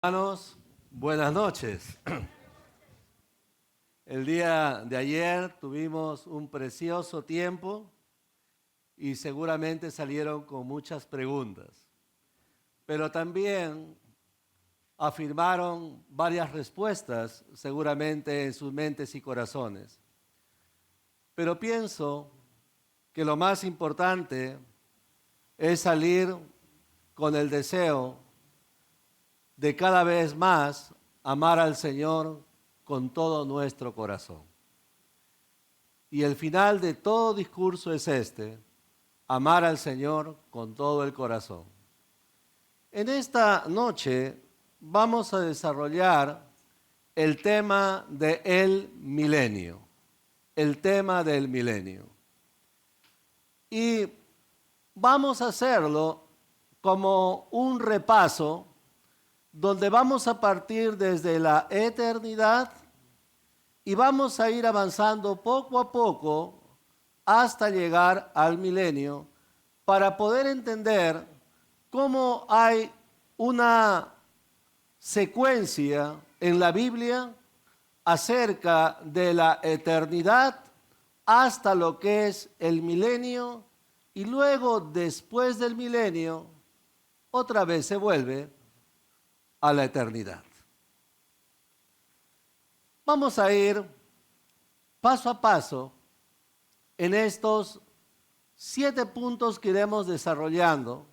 Hermanos, buenas noches. El día de ayer tuvimos un precioso tiempo y seguramente salieron con muchas preguntas, pero también afirmaron varias respuestas seguramente en sus mentes y corazones. Pero pienso que lo más importante es salir con el deseo de cada vez más amar al Señor con todo nuestro corazón. Y el final de todo discurso es este: amar al Señor con todo el corazón. En esta noche vamos a desarrollar el tema del milenio, el tema del milenio. Y vamos a hacerlo como un repaso donde vamos a partir desde la eternidad y vamos a ir avanzando poco a poco hasta llegar al milenio para poder entender cómo hay una secuencia en la Biblia acerca de la eternidad hasta lo que es el milenio, y luego después del milenio otra vez se vuelve a la eternidad. Vamos a ir paso a paso en estos 7 puntos que iremos desarrollando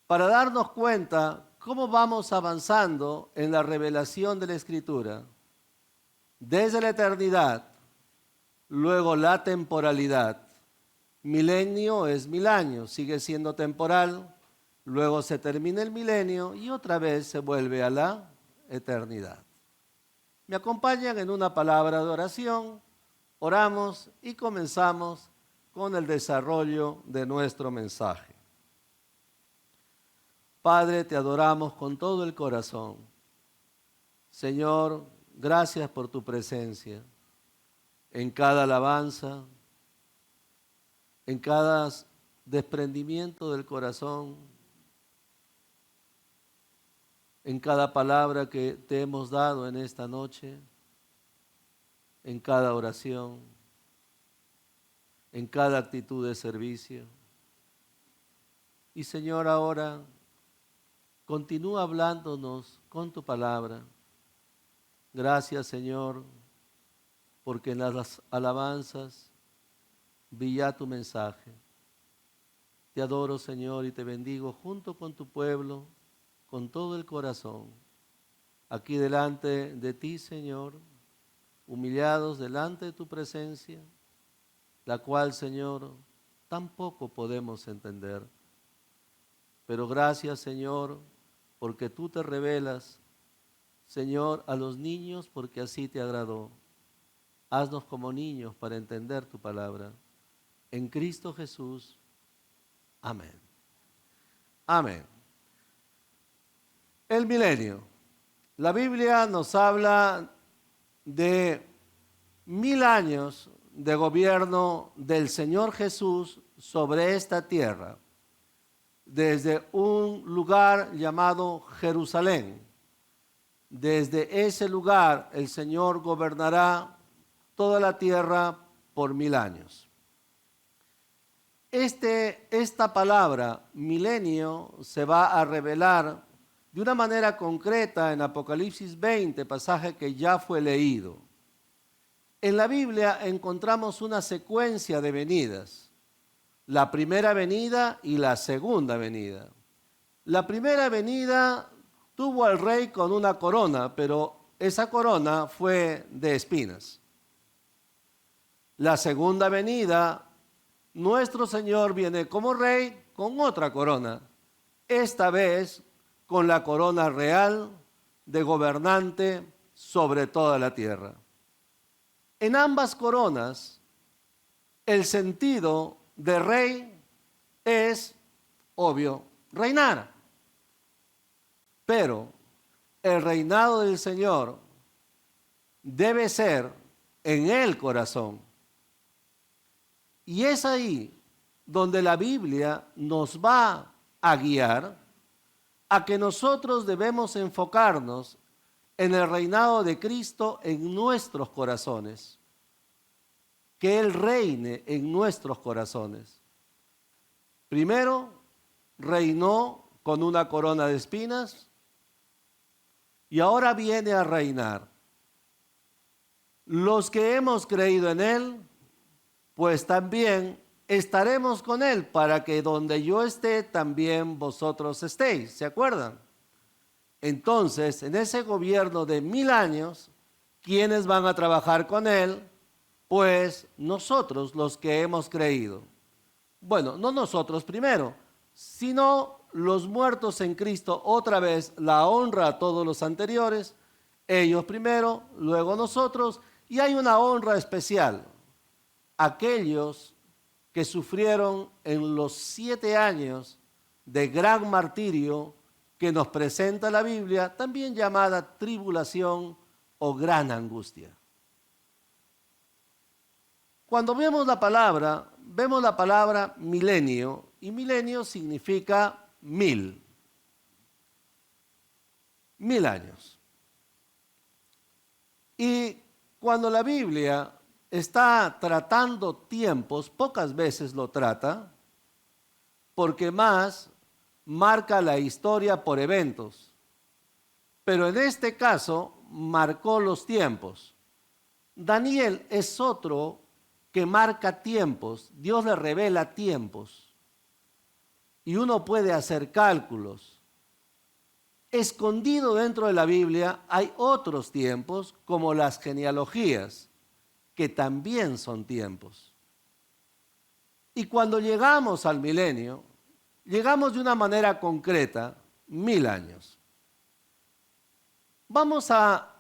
para darnos cuenta cómo vamos avanzando en la revelación de la Escritura desde la eternidad, luego la temporalidad. Milenio es 1000 años, sigue siendo temporal. Luego se termina el milenio y otra vez se vuelve a la eternidad. Me acompañan en una palabra de oración, oramos y comenzamos con el desarrollo de nuestro mensaje. Padre, te adoramos con todo el corazón. Señor, gracias por tu presencia en cada alabanza, en cada desprendimiento del corazón, en cada palabra que te hemos dado en esta noche, en cada oración, en cada actitud de servicio. Y Señor, ahora continúa hablándonos con tu palabra. Gracias, Señor, porque en las alabanzas vi ya tu mensaje. Te adoro, Señor, y te bendigo junto con tu pueblo, con todo el corazón, aquí delante de ti, Señor, humillados delante de tu presencia, la cual, Señor, tampoco podemos entender. Pero gracias, Señor, porque tú te revelas, Señor, a los niños, porque así te agradó. Haznos como niños para entender tu palabra. En Cristo Jesús. Amén. Amén. El milenio. La Biblia nos habla de 1000 años de gobierno del Señor Jesús sobre esta tierra, desde un lugar llamado Jerusalén. Desde ese lugar el Señor gobernará toda la tierra por 1000 años. Esta palabra, milenio, se va a revelar de una manera concreta en Apocalipsis 20, pasaje que ya fue leído. En la Biblia encontramos una secuencia de venidas: la primera venida y la segunda venida. La primera venida tuvo al rey con una corona, pero esa corona fue de espinas. La segunda venida, nuestro Señor viene como rey con otra corona, esta vez con la corona real de gobernante sobre toda la tierra. En ambas coronas, el sentido de rey es, obvio, reinar. Pero el reinado del Señor debe ser en el corazón. Y es ahí donde la Biblia nos va a guiar a que nosotros debemos enfocarnos en el reinado de Cristo en nuestros corazones. Que Él reine en nuestros corazones. Primero, reinó con una corona de espinas y ahora viene a reinar. Los que hemos creído en Él, pues también estaremos con Él para que donde yo esté, también vosotros estéis. ¿Se acuerdan? Entonces, en ese gobierno de 1000 años, ¿quiénes van a trabajar con Él? Pues nosotros, los que hemos creído. Bueno, no nosotros primero, sino los muertos en Cristo, otra vez la honra a todos los anteriores, ellos primero, luego nosotros, y hay una honra especial. Aquellos que sufrieron en los 7 años de gran martirio que nos presenta la Biblia, también llamada tribulación o gran angustia. Cuando vemos la palabra milenio, y milenio significa 1000. 1000 años. Y cuando la Biblia está tratando tiempos, pocas veces lo trata, porque más marca la historia por eventos. Pero en este caso, marcó los tiempos. Daniel es otro que marca tiempos, Dios le revela tiempos y uno puede hacer cálculos. Escondido dentro de la Biblia hay otros tiempos como las genealogías, que también son tiempos. Y cuando llegamos al milenio, llegamos de una manera concreta, 1000 años. Vamos a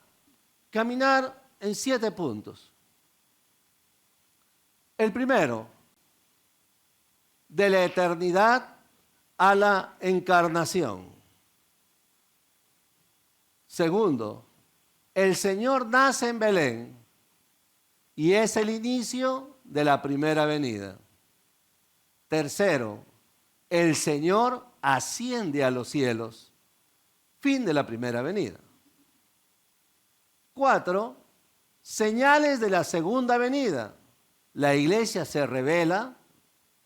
caminar en 7 puntos. El primero, de la eternidad a la encarnación. Segundo, el Señor nace en Belén y es el inicio de la primera venida. Tercero, el Señor asciende a los cielos, fin de la primera venida. 4, señales de la segunda venida. La iglesia se revela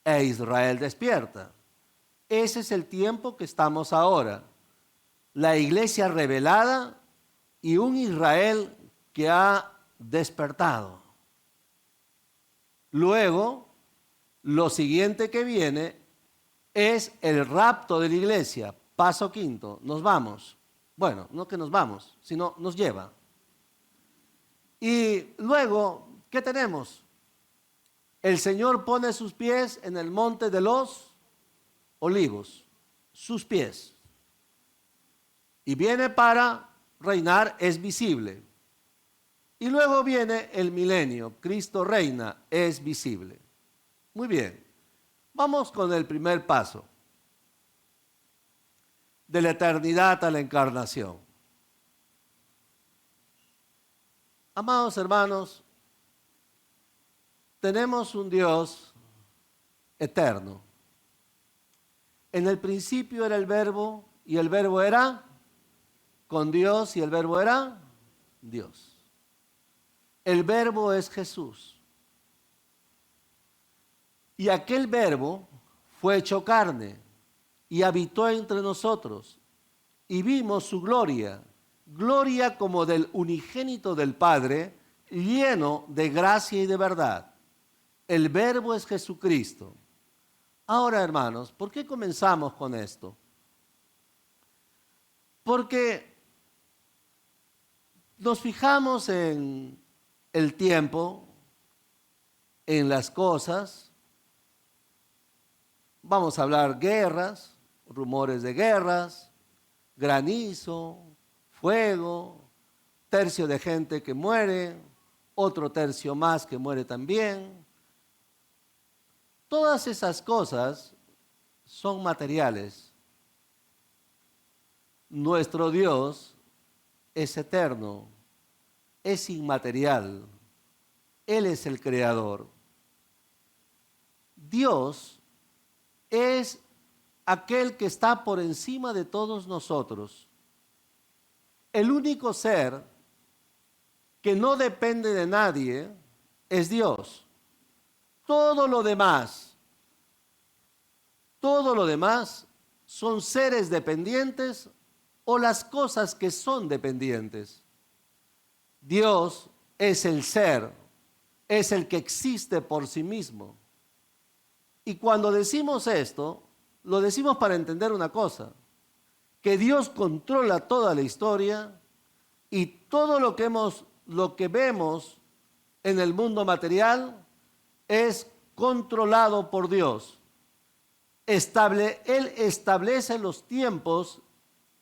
e Israel despierta. Ese es el tiempo que estamos ahora. La iglesia revelada y un Israel que ha despertado. Luego, lo siguiente que viene es el rapto de la iglesia. Paso quinto, nos vamos. Bueno, no que nos vamos, sino nos lleva. Y luego, ¿qué tenemos? El Señor pone sus pies en el monte de los olivos, sus pies. Y viene para reinar, es visible. Y luego viene el milenio, Cristo reina, es visible. Muy bien, vamos con el primer paso. De la eternidad a la encarnación. Amados hermanos, tenemos un Dios eterno. En el principio era el Verbo, y el Verbo era con Dios, y el Verbo era Dios. El Verbo es Jesús. Y aquel Verbo fue hecho carne y habitó entre nosotros, y vimos su gloria, gloria como del unigénito del Padre, lleno de gracia y de verdad. El Verbo es Jesucristo. Ahora, hermanos, ¿por qué comenzamos con esto? Porque nos fijamos en el tiempo, en las cosas. Vamos a hablar guerras, rumores de guerras, granizo, fuego, tercio de gente que muere, otro tercio más que muere también. Todas esas cosas son materiales. Nuestro Dios es eterno, es inmaterial. Él es el creador. Dios es aquel que está por encima de todos nosotros. El único ser que no depende de nadie es Dios. Todo lo demás son seres dependientes o las cosas que son dependientes. Dios es el ser, es el que existe por sí mismo. Y cuando decimos esto, lo decimos para entender una cosa, que Dios controla toda la historia y todo lo que vemos en el mundo material es controlado por Dios. Él establece los tiempos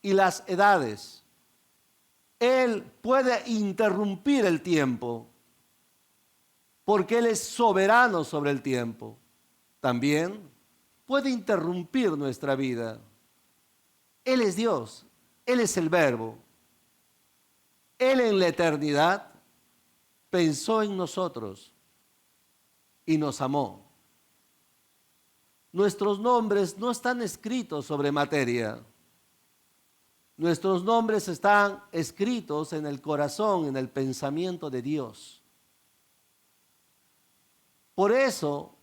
y las edades. Él puede interrumpir el tiempo porque Él es soberano sobre el tiempo. También puede interrumpir nuestra vida. Él es Dios, Él es el Verbo. Él en la eternidad pensó en nosotros y nos amó. Nuestros nombres no están escritos sobre materia. Nuestros nombres están escritos en el corazón, en el pensamiento de Dios. Por eso,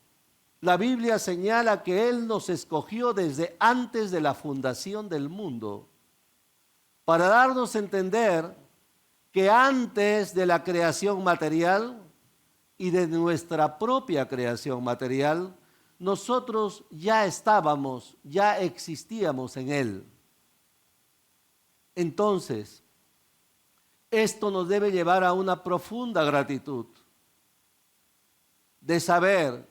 la Biblia señala que Él nos escogió desde antes de la fundación del mundo, para darnos a entender que antes de la creación material y de nuestra propia creación material, nosotros ya estábamos, ya existíamos en Él. Entonces, esto nos debe llevar a una profunda gratitud de saber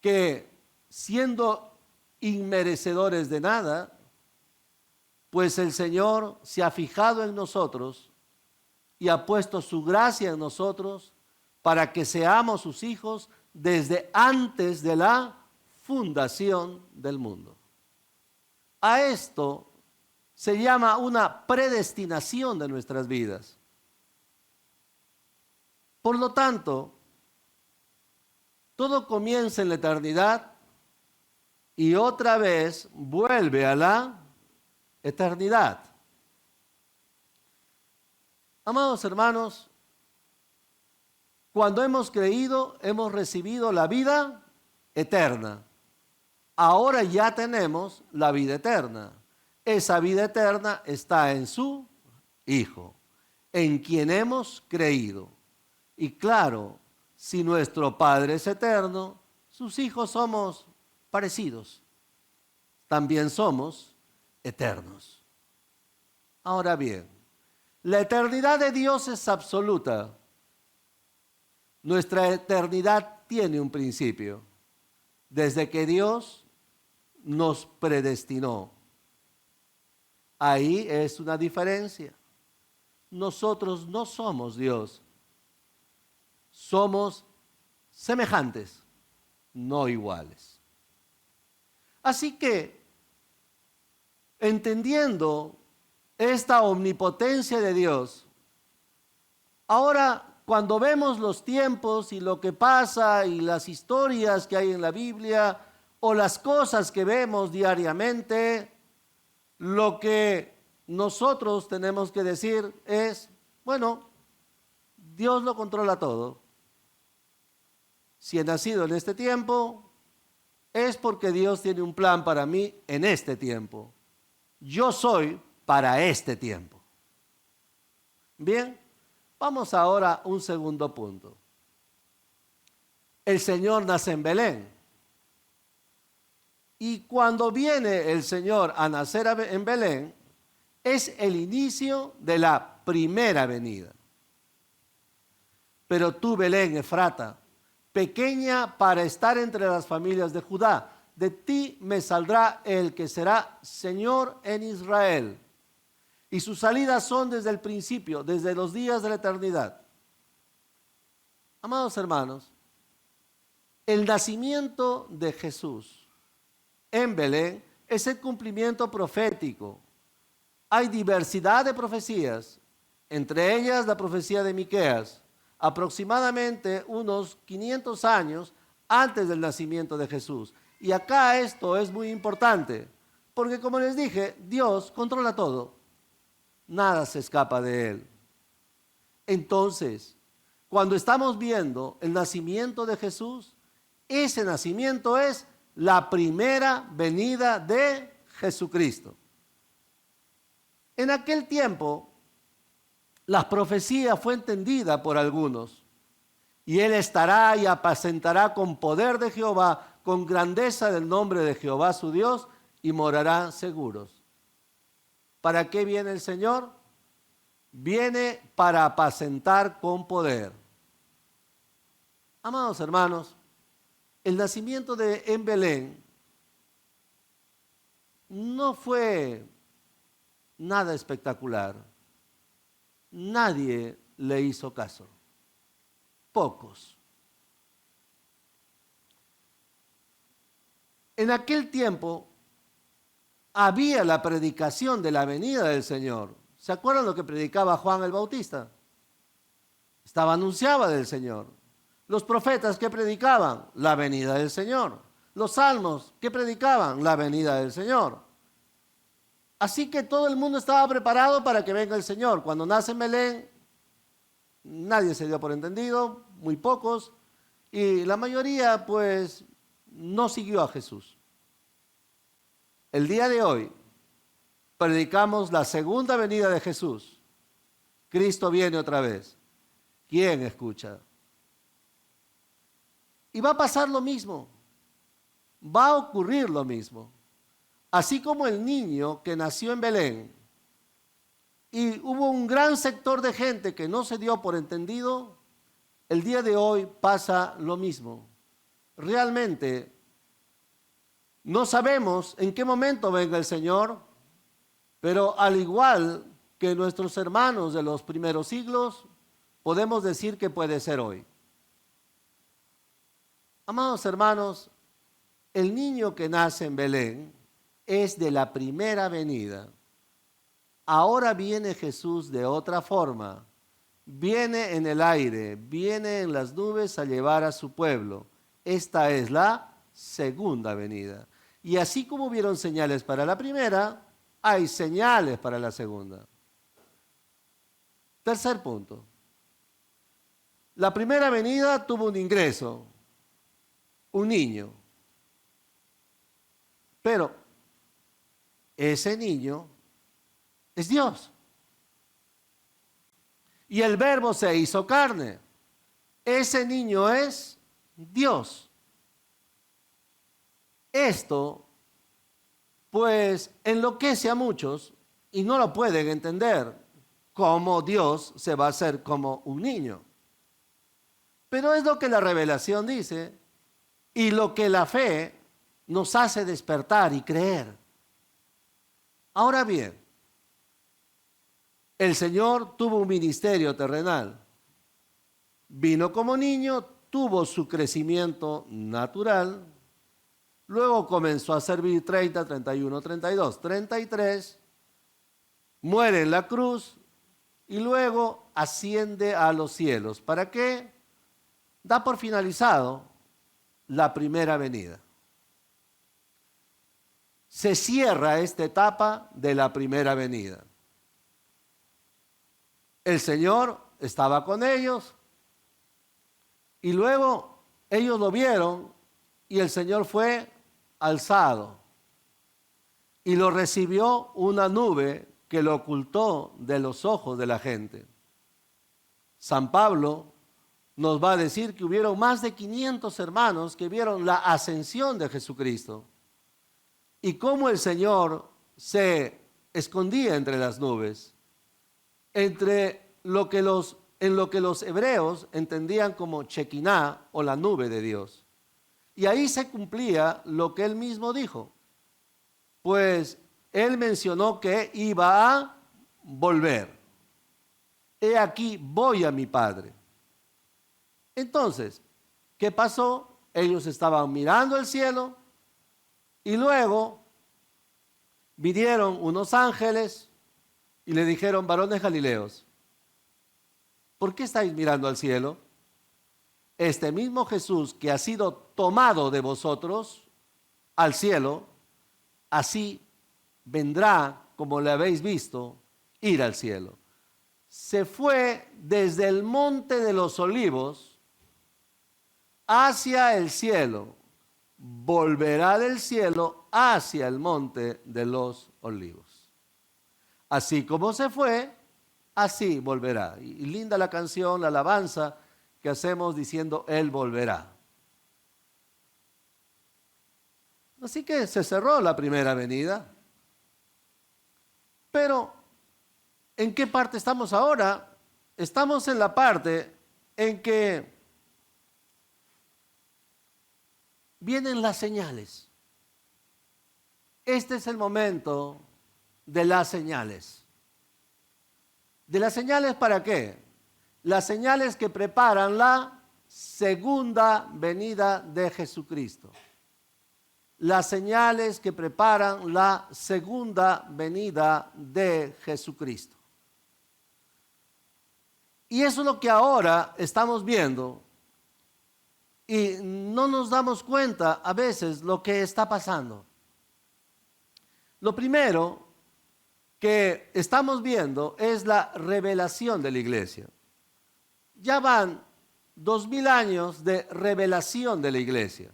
que siendo inmerecedores de nada, pues el Señor se ha fijado en nosotros y ha puesto su gracia en nosotros para que seamos sus hijos desde antes de la fundación del mundo. A esto se llama una predestinación de nuestras vidas. Por lo tanto, todo comienza en la eternidad y otra vez vuelve a la eternidad. Amados hermanos, cuando hemos creído, hemos recibido la vida eterna. Ahora ya tenemos la vida eterna. Esa vida eterna está en su Hijo, en quien hemos creído. Y claro, si nuestro Padre es eterno, sus hijos somos parecidos. También somos eternos. Ahora bien, la eternidad de Dios es absoluta. Nuestra eternidad tiene un principio, desde que Dios nos predestinó. Ahí es una diferencia. Nosotros no somos Dios. Somos semejantes, no iguales. Así que, entendiendo esta omnipotencia de Dios, ahora cuando vemos los tiempos y lo que pasa y las historias que hay en la Biblia o las cosas que vemos diariamente, lo que nosotros tenemos que decir es, bueno, Dios lo controla todo. Si he nacido en este tiempo, es porque Dios tiene un plan para mí en este tiempo. Yo soy para este tiempo. Bien, vamos ahora a un segundo punto. El Señor nace en Belén. Y cuando viene el Señor a nacer en Belén, es el inicio de la primera venida. Pero tú, Belén, Efrata, pequeña para estar entre las familias de Judá, de ti me saldrá el que será Señor en Israel. Y sus salidas son desde el principio, desde los días de la eternidad. Amados hermanos, el nacimiento de Jesús en Belén es el cumplimiento profético. Hay diversidad de profecías, entre ellas la profecía de Miqueas, aproximadamente unos 500 años antes del nacimiento de Jesús. Y acá esto es muy importante, porque como les dije, Dios controla todo. Nada se escapa de Él. Entonces, cuando estamos viendo el nacimiento de Jesús, ese nacimiento es la primera venida de Jesucristo. En aquel tiempo, la profecía fue entendida por algunos. Y Él estará y apacentará con poder de Jehová, con grandeza del nombre de Jehová su Dios, y morará seguros. ¿Para qué viene el Señor? Viene para apacentar con poder. Amados hermanos, el nacimiento en Belén no fue nada espectacular. Nadie le hizo caso. Pocos. En aquel tiempo había la predicación de la venida del Señor. ¿Se acuerdan lo que predicaba Juan el Bautista? Anunciaba del Señor. Los profetas, ¿qué predicaban? La venida del Señor. Los salmos, ¿qué predicaban? La venida del Señor. Así que todo el mundo estaba preparado para que venga el Señor. Cuando nace en Belén, nadie se dio por entendido, muy pocos, y la mayoría pues no siguió a Jesús. El día de hoy predicamos la segunda venida de Jesús. Cristo viene otra vez. ¿Quién escucha? Y va a pasar lo mismo. Va a ocurrir lo mismo. Así como el niño que nació en Belén y hubo un gran sector de gente que no se dio por entendido, el día de hoy pasa lo mismo. Realmente no sabemos en qué momento venga el Señor, pero al igual que nuestros hermanos de los primeros siglos, podemos decir que puede ser hoy. Amados hermanos, el niño que nace en Belén es de la primera venida. Ahora viene Jesús de otra forma. Viene en el aire, viene en las nubes a llevar a su pueblo. Esta es la segunda venida. Y así como hubieron señales para la primera, hay señales para la segunda. Tercer punto. La primera venida tuvo un ingreso, un niño. Pero ese niño es Dios. Y el Verbo se hizo carne. Ese niño es Dios. Esto, pues, enloquece a muchos y no lo pueden entender, cómo Dios se va a hacer como un niño. Pero es lo que la revelación dice y lo que la fe nos hace despertar y creer. Ahora bien, el Señor tuvo un ministerio terrenal. Vino como niño, tuvo su crecimiento natural. Luego comenzó a servir 30, 31, 32, 33. Muere en la cruz y luego asciende a los cielos. ¿Para qué? Da por finalizado la primera venida. Se cierra esta etapa de la primera venida. El Señor estaba con ellos y luego ellos lo vieron y el Señor fue alzado y lo recibió una nube que lo ocultó de los ojos de la gente. San Pablo nos va a decir que hubieron más de 500 hermanos que vieron la ascensión de Jesucristo y cómo el Señor se escondía entre las nubes, entre en lo que los hebreos entendían como Shekinah o la nube de Dios. Y ahí se cumplía lo que él mismo dijo, pues él mencionó que iba a volver. He aquí, voy a mi Padre. Entonces, ¿qué pasó? Ellos estaban mirando el cielo y luego vinieron unos ángeles y le dijeron: varones galileos, ¿por qué estáis mirando al cielo? Este mismo Jesús que ha sido tomado de vosotros al cielo, así vendrá, como le habéis visto, ir al cielo. Se fue desde el monte de los olivos hacia el cielo, volverá del cielo hacia el monte de los olivos. Así como se fue, así volverá. Y linda la canción, la alabanza que hacemos diciendo, Él volverá. Así que se cerró la primera venida. Pero, ¿en qué parte estamos ahora? Estamos en la parte en que vienen las señales. Este es el momento de las señales. ¿De las señales para qué? Las señales que preparan la segunda venida de Jesucristo. Las señales que preparan la segunda venida de Jesucristo. Y eso es lo que ahora estamos viendo y no nos damos cuenta a veces lo que está pasando. Lo primero que estamos viendo es la revelación de la iglesia. Ya van 2000 años de revelación de la iglesia.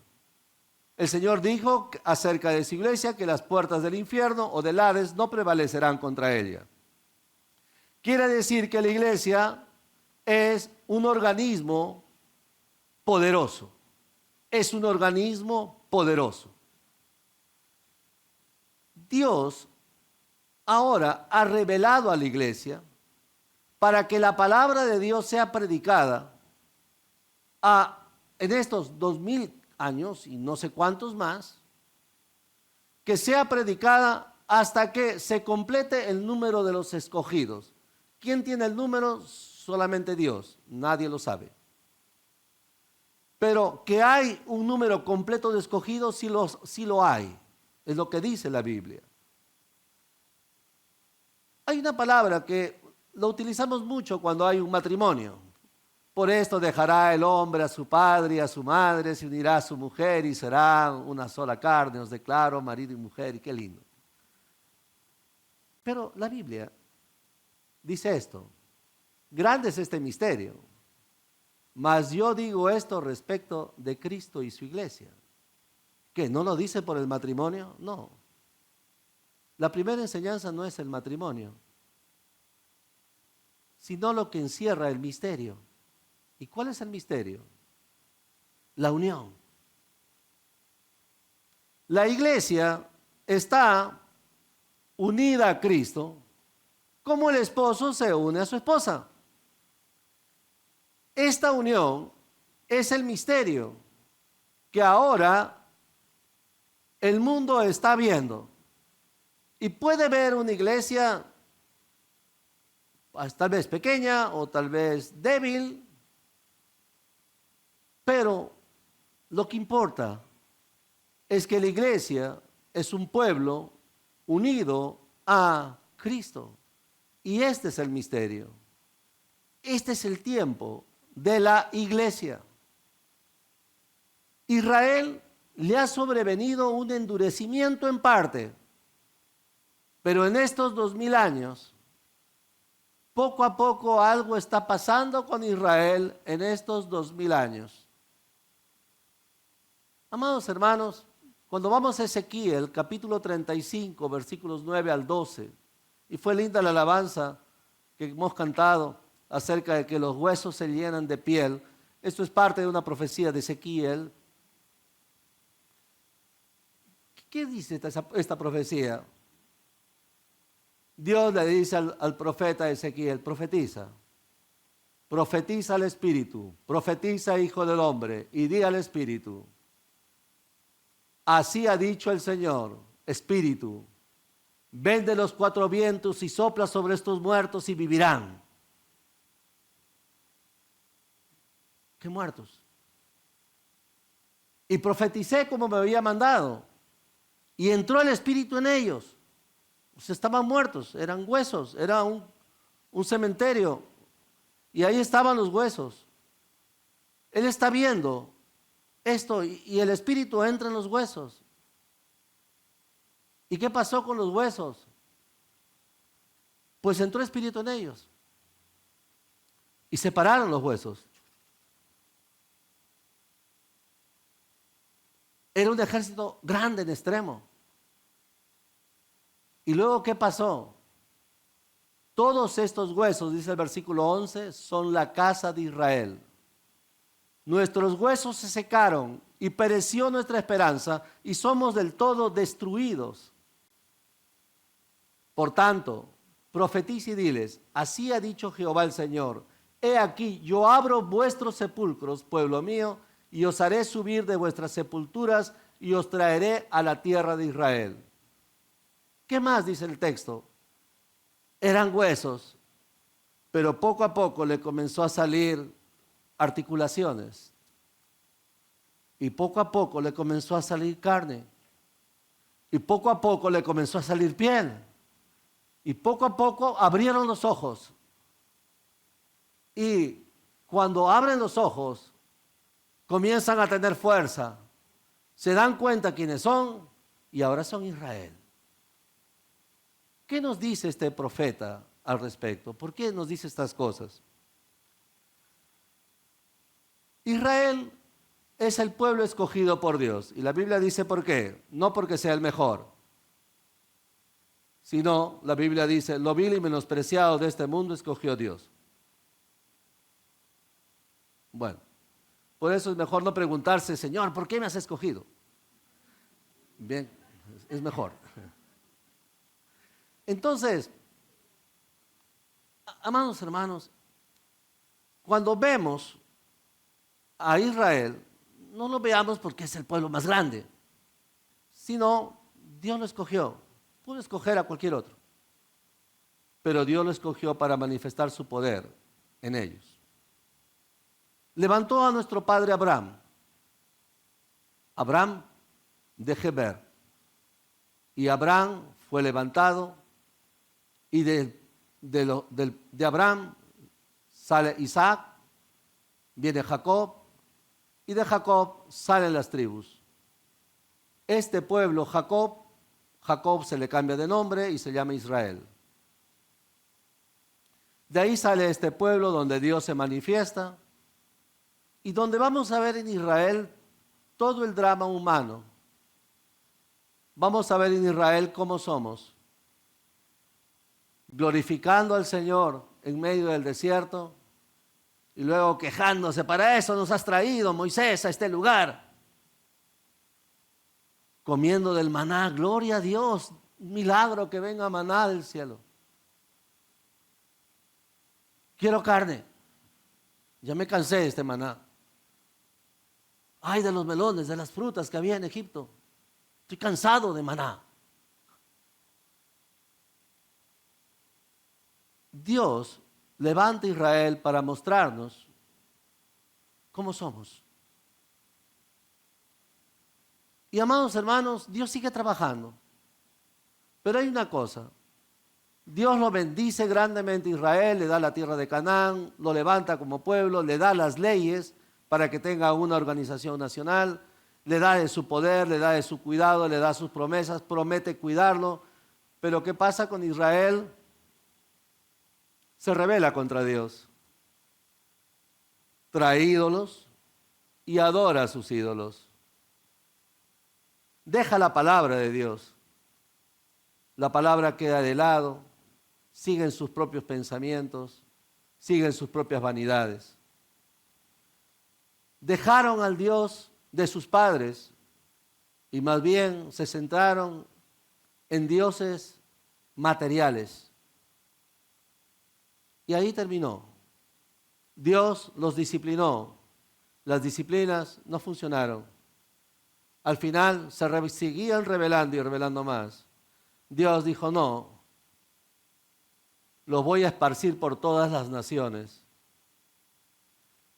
El Señor dijo acerca de su iglesia que las puertas del infierno o del Hades no prevalecerán contra ella. Quiere decir que la iglesia es un organismo poderoso. Es un organismo poderoso. Dios ahora ha revelado a la iglesia para que la palabra de Dios sea predicada en estos 2000 años y no sé cuántos más, que sea predicada hasta que se complete el número de los escogidos. ¿Quién tiene el número? Solamente Dios, nadie lo sabe. Pero que hay un número completo de escogidos, sí lo hay, es lo que dice la Biblia. Hay una palabra que lo utilizamos mucho cuando hay un matrimonio. Por esto dejará el hombre a su padre y a su madre, se unirá a su mujer y será una sola carne, os declaro marido y mujer, y qué lindo. Pero la Biblia dice esto, grande es este misterio, mas yo digo esto respecto de Cristo y su iglesia. ¿Qué? ¿No lo dice por el matrimonio? No. La primera enseñanza no es el matrimonio, sino lo que encierra el misterio. ¿Y cuál es el misterio? La unión. La iglesia está unida a Cristo como el esposo se une a su esposa. Esta unión es el misterio que ahora el mundo está viendo. Y puede ver una iglesia tal vez pequeña o tal vez débil, pero lo que importa es que la iglesia es un pueblo unido a Cristo. Y este es el misterio. Este es el tiempo de la iglesia. Israel le ha sobrevenido un endurecimiento en parte, pero en estos 2000 años, poco a poco algo está pasando con Israel en estos 2000 años. Amados hermanos, cuando vamos a Ezequiel, capítulo 35, versículos 9 al 12, y fue linda la alabanza que hemos cantado acerca de que los huesos se llenan de piel. Esto es parte de una profecía de Ezequiel. ¿Qué dice esta profecía? Dios le dice al profeta Ezequiel, profetiza al Espíritu, profetiza, hijo del hombre, y di al Espíritu, así ha dicho el Señor, Espíritu, ven de los cuatro vientos y sopla sobre estos muertos y vivirán. ¿Qué muertos? Y profeticé como me había mandado, y entró el Espíritu en ellos. Estaban muertos, eran huesos, era un cementerio, y ahí estaban los huesos. Él está viendo esto y el Espíritu entra en los huesos. ¿Y qué pasó con los huesos? Pues entró espíritu en ellos y separaron los huesos. Era un ejército grande en extremo. ¿Y luego qué pasó? Todos estos huesos, dice el versículo 11, son la casa de Israel. Nuestros huesos se secaron y pereció nuestra esperanza y somos del todo destruidos. Por tanto, profetiza y diles, así ha dicho Jehová el Señor, he aquí, yo abro vuestros sepulcros, pueblo mío, y os haré subir de vuestras sepulturas y os traeré a la tierra de Israel. ¿Qué más dice el texto? Eran huesos, pero poco a poco le comenzó a salir articulaciones. Y poco a poco le comenzó a salir carne. Y poco a poco le comenzó a salir piel. Y poco a poco abrieron los ojos. Y cuando abren los ojos, comienzan a tener fuerza. Se dan cuenta quiénes son y ahora son Israel. ¿Qué nos dice este profeta al respecto? ¿Por qué nos dice estas cosas? Israel es el pueblo escogido por Dios. Y la Biblia dice por qué. No porque sea el mejor, sino la Biblia dice, lo vil y menospreciado de este mundo escogió Dios. Bueno, por eso es mejor no preguntarse, Señor, ¿por qué me has escogido? Bien, es mejor. Entonces, amados hermanos, cuando vemos a Israel, no lo veamos porque es el pueblo más grande, sino Dios lo escogió. Pudo escoger a cualquier otro, pero Dios lo escogió para manifestar su poder en ellos. Levantó a nuestro padre Abraham de Geber, y Abraham fue levantado, y de Abraham sale Isaac, viene Jacob, y de Jacob salen las tribus. Este pueblo, Jacob se le cambia de nombre y se llama Israel. De ahí sale este pueblo donde Dios se manifiesta y donde vamos a ver en Israel todo el drama humano. Vamos a ver en Israel cómo somos, glorificando al Señor en medio del desierto y luego quejándose, para eso nos has traído, Moisés, a este lugar. Comiendo del maná, gloria a Dios, un milagro que venga maná del cielo. Quiero carne, ya me cansé de este maná. Ay, de los melones, de las frutas que había en Egipto, estoy cansado de maná. Dios levanta a Israel para mostrarnos cómo somos. Y amados hermanos, Dios sigue trabajando. Pero hay una cosa, Dios lo bendice grandemente a Israel, le da la tierra de Canaán, lo levanta como pueblo, le da las leyes para que tenga una organización nacional, le da de su poder, le da de su cuidado, le da sus promesas, promete cuidarlo. Pero ¿qué pasa con Israel? Se rebela contra Dios, trae ídolos y adora a sus ídolos. Deja la palabra de Dios. La palabra queda de lado, siguen sus propios pensamientos, siguen sus propias vanidades. Dejaron al Dios de sus padres y más bien se centraron en dioses materiales. Y ahí terminó. Dios los disciplinó. Las disciplinas no funcionaron. Al final seguían rebelando y rebelando más. Dios dijo, no, los voy a esparcir por todas las naciones.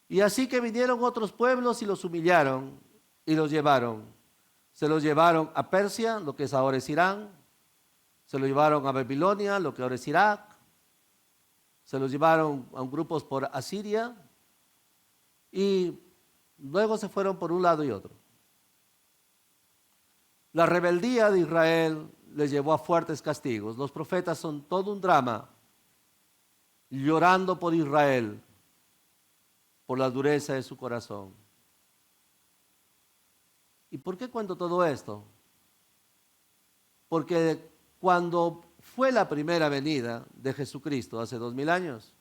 Y así que vinieron otros pueblos y los humillaron y los llevaron. Se los llevaron a Persia, lo que es ahora es Irán. Se los llevaron a Babilonia, lo que ahora es Irak. Se los llevaron a grupos por Asiria y luego se fueron por un lado y otro. La rebeldía de Israel les llevó a fuertes castigos. Los profetas son todo un drama, llorando por Israel, por la dureza de su corazón. ¿Y por qué cuento todo esto? Porque cuando fue la primera venida de Jesucristo hace 2000 años,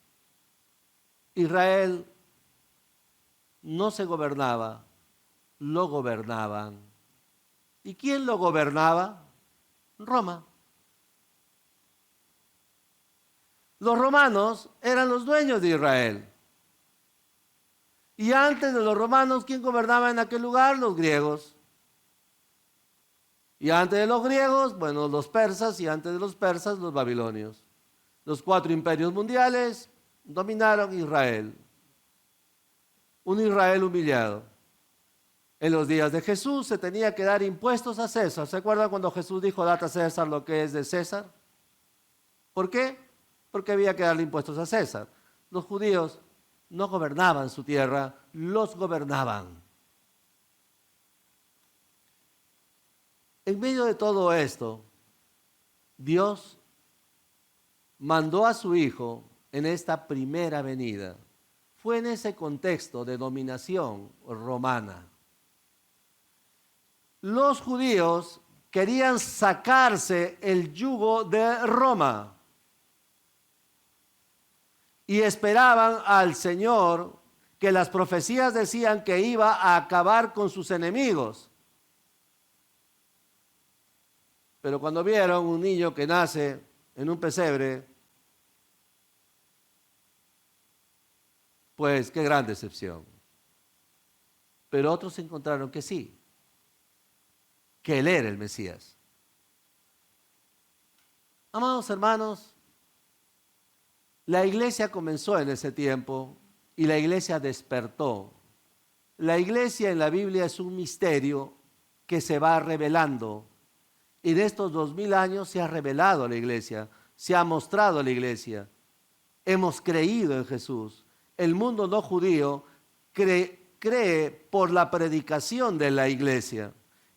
Israel no se gobernaba, lo gobernaban. ¿Y quién lo gobernaba? Roma. Los romanos eran los dueños de Israel. Y antes de los romanos, ¿quién gobernaba en aquel lugar? Los griegos. Y antes de los griegos, bueno, los persas, y antes de los persas, los babilonios. Los 4 imperios mundiales dominaron Israel. Un Israel humillado. En los días de Jesús se tenía que dar impuestos a César. ¿Se acuerdan cuando Jesús dijo, date a César lo que es de César? ¿Por qué? Porque había que darle impuestos a César. Los judíos no gobernaban su tierra, los gobernaban. En medio de todo esto, Dios mandó a su Hijo en esta primera venida. Fue en ese contexto de dominación romana. Los judíos querían sacarse el yugo de Roma y esperaban al Señor, que las profecías decían que iba a acabar con sus enemigos. Pero cuando vieron un niño que nace en un pesebre, pues qué gran decepción. Pero otros encontraron que sí, que Él era el Mesías. Amados hermanos, la iglesia comenzó en ese tiempo y la iglesia despertó. La iglesia en la Biblia es un misterio que se va revelando. Y de estos 2000 años se ha revelado a la iglesia, se ha mostrado a la iglesia. Hemos creído en Jesús. El mundo no judío cree por la predicación de la iglesia.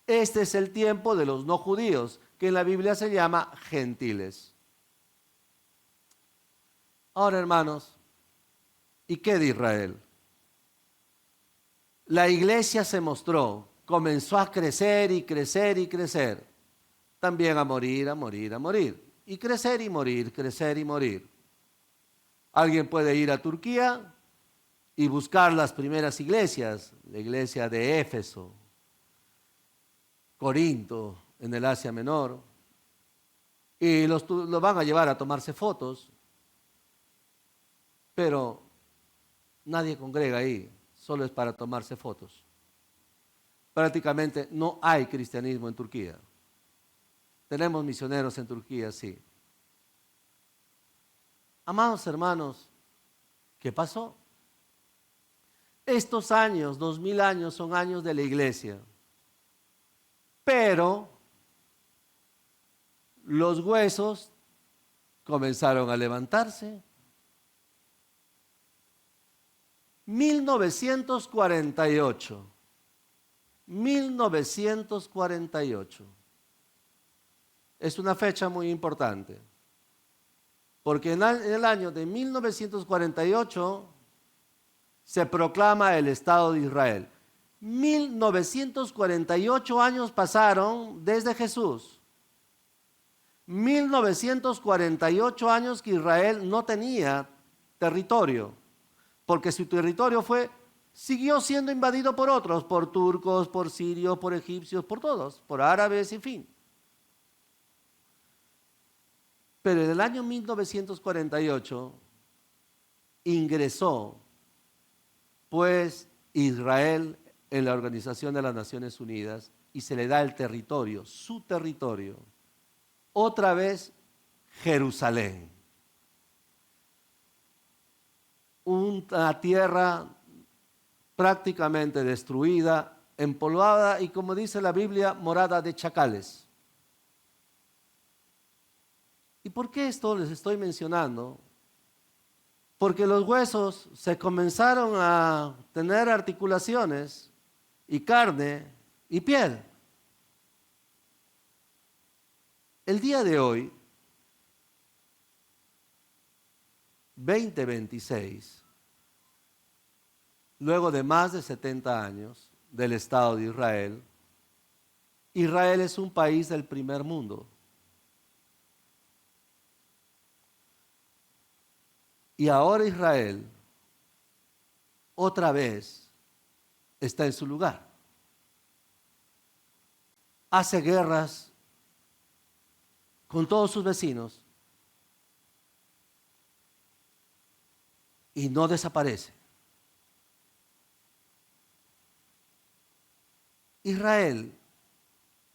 Este es el tiempo de los no judíos, que en la Biblia se llama gentiles. Ahora, hermanos, ¿y qué de Israel? La iglesia se mostró, comenzó a crecer y crecer y crecer. También a morir, a morir, a morir. Y crecer y morir, crecer y morir. Alguien puede ir a Turquía y buscar las primeras iglesias, la iglesia de Éfeso, Corinto, en el Asia Menor, y los van a llevar a tomarse fotos, pero nadie congrega ahí, solo es para tomarse fotos. Prácticamente no hay cristianismo en Turquía. Tenemos misioneros en Turquía, sí. Amados hermanos, ¿qué pasó? Estos años, 2000 años, son años de la iglesia. Pero los huesos comenzaron a levantarse. 1948. 1948. Es una fecha muy importante, porque en el año de 1948 se proclama el Estado de Israel. 1948 años pasaron desde Jesús. 1948 años que Israel no tenía territorio, porque su territorio siguió siendo invadido por otros, por turcos, por sirios, por egipcios, por todos, por árabes, en fin. Pero en el año 1948 ingresó, pues, Israel en la Organización de las Naciones Unidas y se le da el territorio, su territorio, otra vez Jerusalén. Una tierra prácticamente destruida, empolvada y, como dice la Biblia, morada de chacales. ¿Y por qué esto les estoy mencionando? Porque los huesos se comenzaron a tener articulaciones y carne y piel. El día de hoy, 2026, luego de más de 70 años del Estado de Israel, Israel es un país del primer mundo. Y ahora Israel, otra vez, está en su lugar. Hace guerras con todos sus vecinos y no desaparece. Israel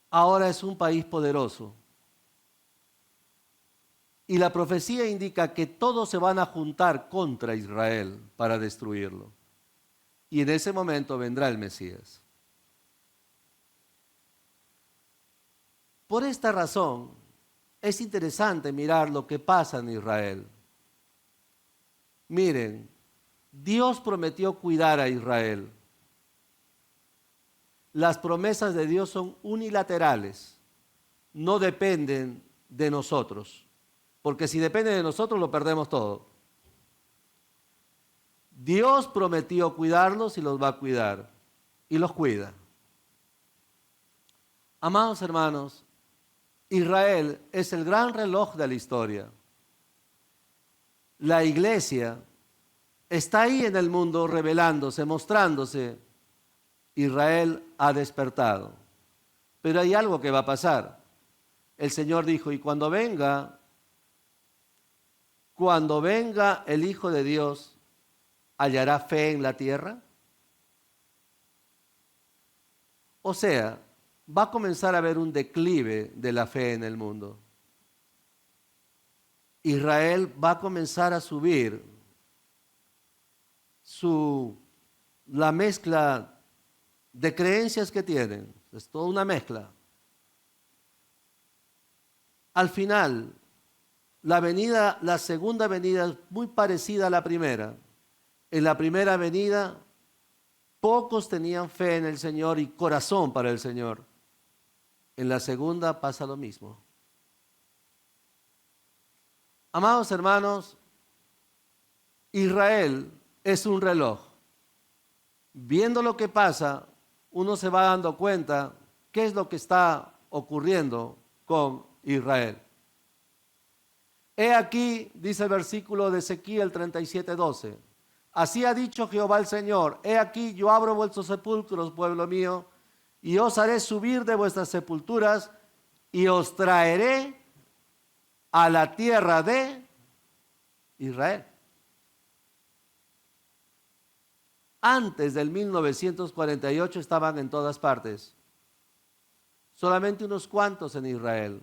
ahora es un país poderoso y la profecía indica que todos se van a juntar contra Israel para destruirlo. Y en ese momento vendrá el Mesías. Por esta razón, es interesante mirar lo que pasa en Israel. Miren, Dios prometió cuidar a Israel. Las promesas de Dios son unilaterales, no dependen de nosotros, porque si depende de nosotros lo perdemos todo. Dios prometió cuidarlos y los va a cuidar, y los cuida. Amados hermanos, Israel es el gran reloj de la historia. La iglesia está ahí en el mundo revelándose, mostrándose. Israel ha despertado. Pero hay algo que va a pasar. El Señor dijo, y cuando venga el Hijo de Dios, ¿hallará fe en la tierra? O sea, va a comenzar a haber un declive de la fe en el mundo. Israel va a comenzar a subir la mezcla de creencias que tienen. Es toda una mezcla. Al final, la segunda venida es muy parecida a la primera. En la primera venida, pocos tenían fe en el Señor y corazón para el Señor. En la segunda pasa lo mismo. Amados hermanos, Israel es un reloj. Viendo lo que pasa, uno se va dando cuenta qué es lo que está ocurriendo con Israel. He aquí, dice el versículo de Ezequiel 37:12, así ha dicho Jehová el Señor, he aquí yo abro vuestros sepulcros, pueblo mío, y os haré subir de vuestras sepulturas y os traeré a la tierra de Israel. Antes del 1948 estaban en todas partes, solamente unos cuantos en Israel.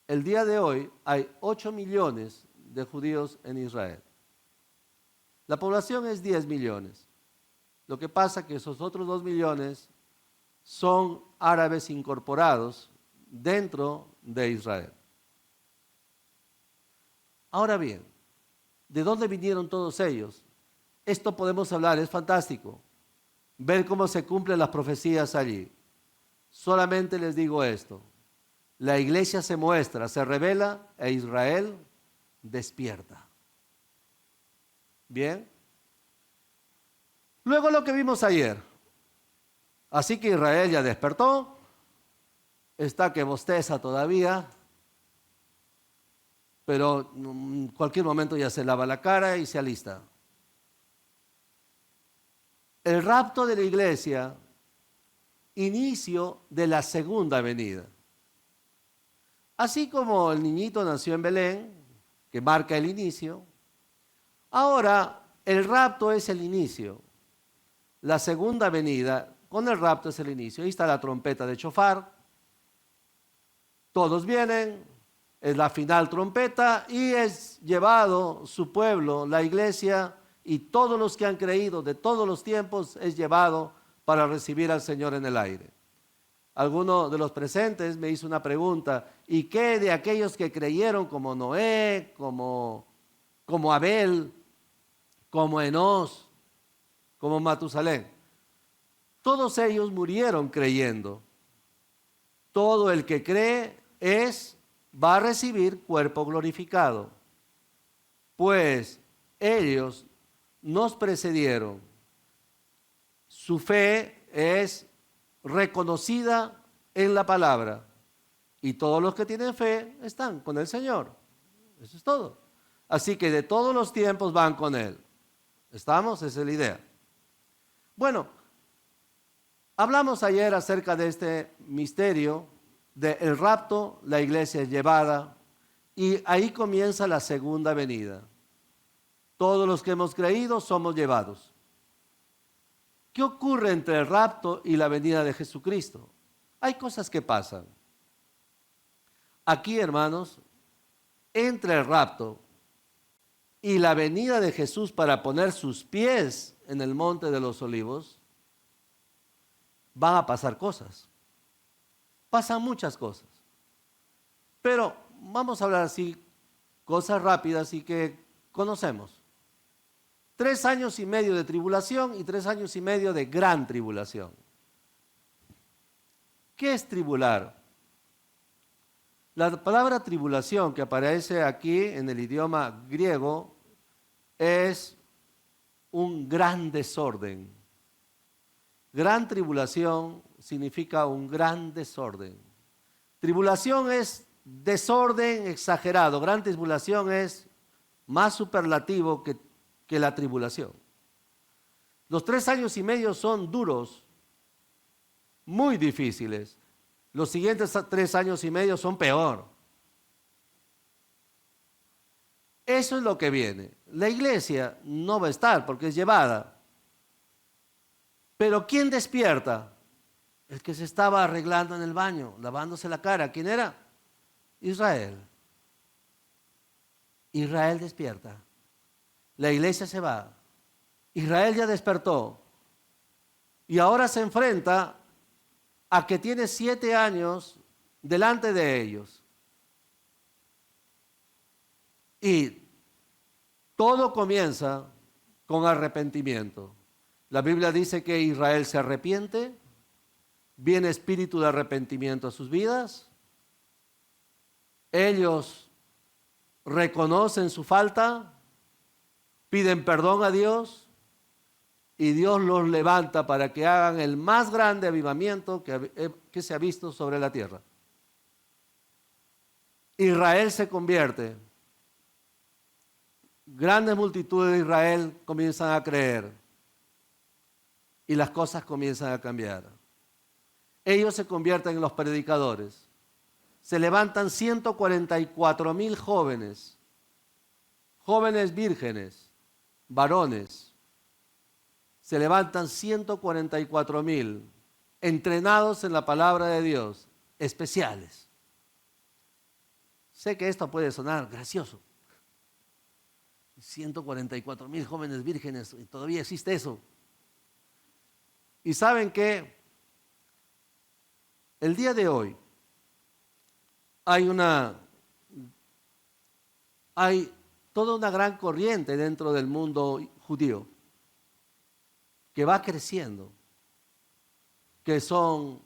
El día de hoy hay 8 millones de judíos en Israel. La población es 10 millones. Lo que pasa es que esos otros 2 millones son árabes incorporados dentro de Israel. Ahora bien, ¿de dónde vinieron todos ellos? Esto podemos hablar, es fantástico, ver cómo se cumplen las profecías allí. Solamente les digo esto, la iglesia se muestra, se revela e Israel despierta. Bien. Luego lo que vimos ayer, así que Israel ya despertó, está que bosteza todavía, pero en cualquier momento ya se lava la cara y se alista. El rapto de la iglesia, inicio de la segunda venida. Así como el niñito nació en Belén, que marca el inicio, ahora el rapto es el inicio. La segunda venida con el rapto es el inicio. Ahí está la trompeta de shofar. Todos vienen, es la final trompeta y es llevado su pueblo, la iglesia, y todos los que han creído de todos los tiempos es llevado para recibir al Señor en el aire. Alguno de los presentes me hizo una pregunta, ¿y qué de aquellos que creyeron como Noé, como Abel, como Enós, como Matusalén? Todos ellos murieron creyendo. Todo el que cree va a recibir cuerpo glorificado, pues ellos nos precedieron. Su fe es reconocida en la palabra y todos los que tienen fe están con el Señor. Eso es todo. Así que de todos los tiempos van con Él. ¿Estamos? Esa es la idea. Bueno, hablamos ayer acerca de este misterio del rapto, la iglesia es llevada y ahí comienza la segunda venida. Todos los que hemos creído somos llevados. ¿Qué ocurre entre el rapto y la venida de Jesucristo? Hay cosas que pasan. Aquí, hermanos, entre el rapto y la venida de Jesús para poner sus pies en el monte de los olivos, van a pasar cosas. Pasan muchas cosas. Pero vamos a hablar así, cosas rápidas y que conocemos. 3 años y medio de tribulación y 3 años y medio de gran tribulación. ¿Qué es tribular? La palabra tribulación que aparece aquí en el idioma griego es un gran desorden. Gran tribulación significa un gran desorden. Tribulación es desorden exagerado. Gran tribulación es más superlativo que la tribulación. Los 3 años y medio son duros, muy difíciles. Los siguientes 3 años y medio son peor. Eso es lo que viene. La iglesia no va a estar porque es llevada. Pero ¿quién despierta? El que se estaba arreglando en el baño, lavándose la cara. ¿Quién era? Israel. Israel despierta. La iglesia se va. Israel ya despertó. Y ahora se enfrenta a que tiene 7 años delante de ellos. Y todo comienza con arrepentimiento. La Biblia dice que Israel se arrepiente, viene espíritu de arrepentimiento a sus vidas, ellos reconocen su falta, piden perdón a Dios y Dios los levanta para que hagan el más grande avivamiento que se ha visto sobre la tierra. Israel se convierte. Grandes multitudes de Israel comienzan a creer y las cosas comienzan a cambiar. Ellos se convierten en los predicadores. Se levantan 144,000 jóvenes, jóvenes vírgenes, varones. Se levantan 144,000 entrenados en la palabra de Dios, especiales. Sé que esto puede sonar gracioso. 144,000 jóvenes vírgenes, y todavía existe eso. Y saben que el día de hoy hay toda una gran corriente dentro del mundo judío que va creciendo, que son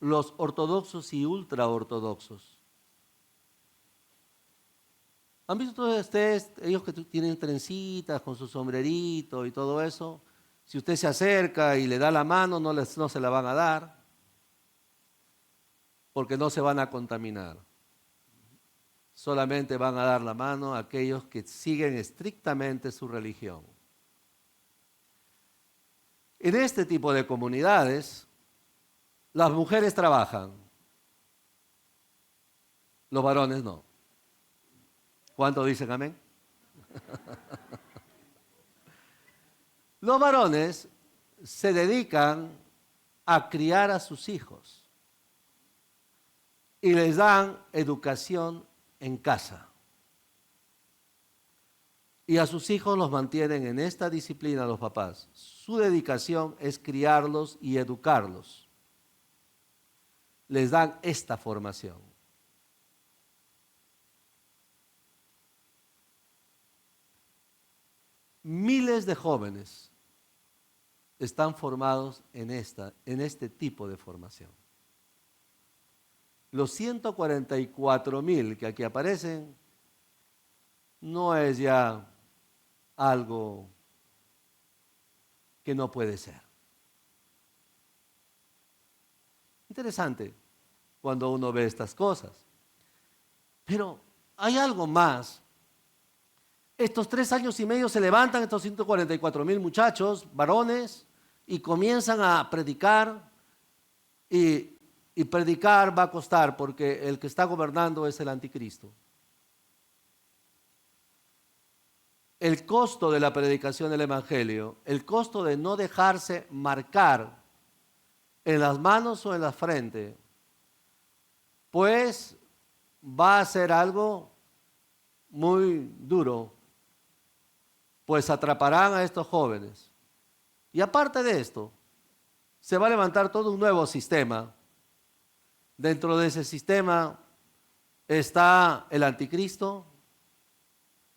los ortodoxos y ultraortodoxos. ¿Han visto todos ustedes, ellos que tienen trencitas con su sombrerito y todo eso? Si usted se acerca y le da la mano, no se la van a dar, porque no se van a contaminar. Solamente van a dar la mano a aquellos que siguen estrictamente su religión. En este tipo de comunidades, las mujeres trabajan, los varones no. ¿Cuántos dicen amén? Los varones se dedican a criar a sus hijos y les dan educación en casa. Y a sus hijos los mantienen en esta disciplina los papás. Su dedicación es criarlos y educarlos. Les dan esta formación. Miles de jóvenes están formados en este tipo de formación. los 144,000 que aquí aparecen no es ya algo que no puede ser. Interesante cuando uno ve estas cosas. Pero hay algo más. Estos 3 años y medio se levantan estos 144,000 muchachos, varones, y comienzan a predicar. Y predicar va a costar porque el que está gobernando es el anticristo. El costo de la predicación del evangelio, el costo de no dejarse marcar en las manos o en la frente, pues va a ser algo muy duro, pues atraparán a estos jóvenes. Y aparte de esto, se va a levantar todo un nuevo sistema. Dentro de ese sistema está el anticristo,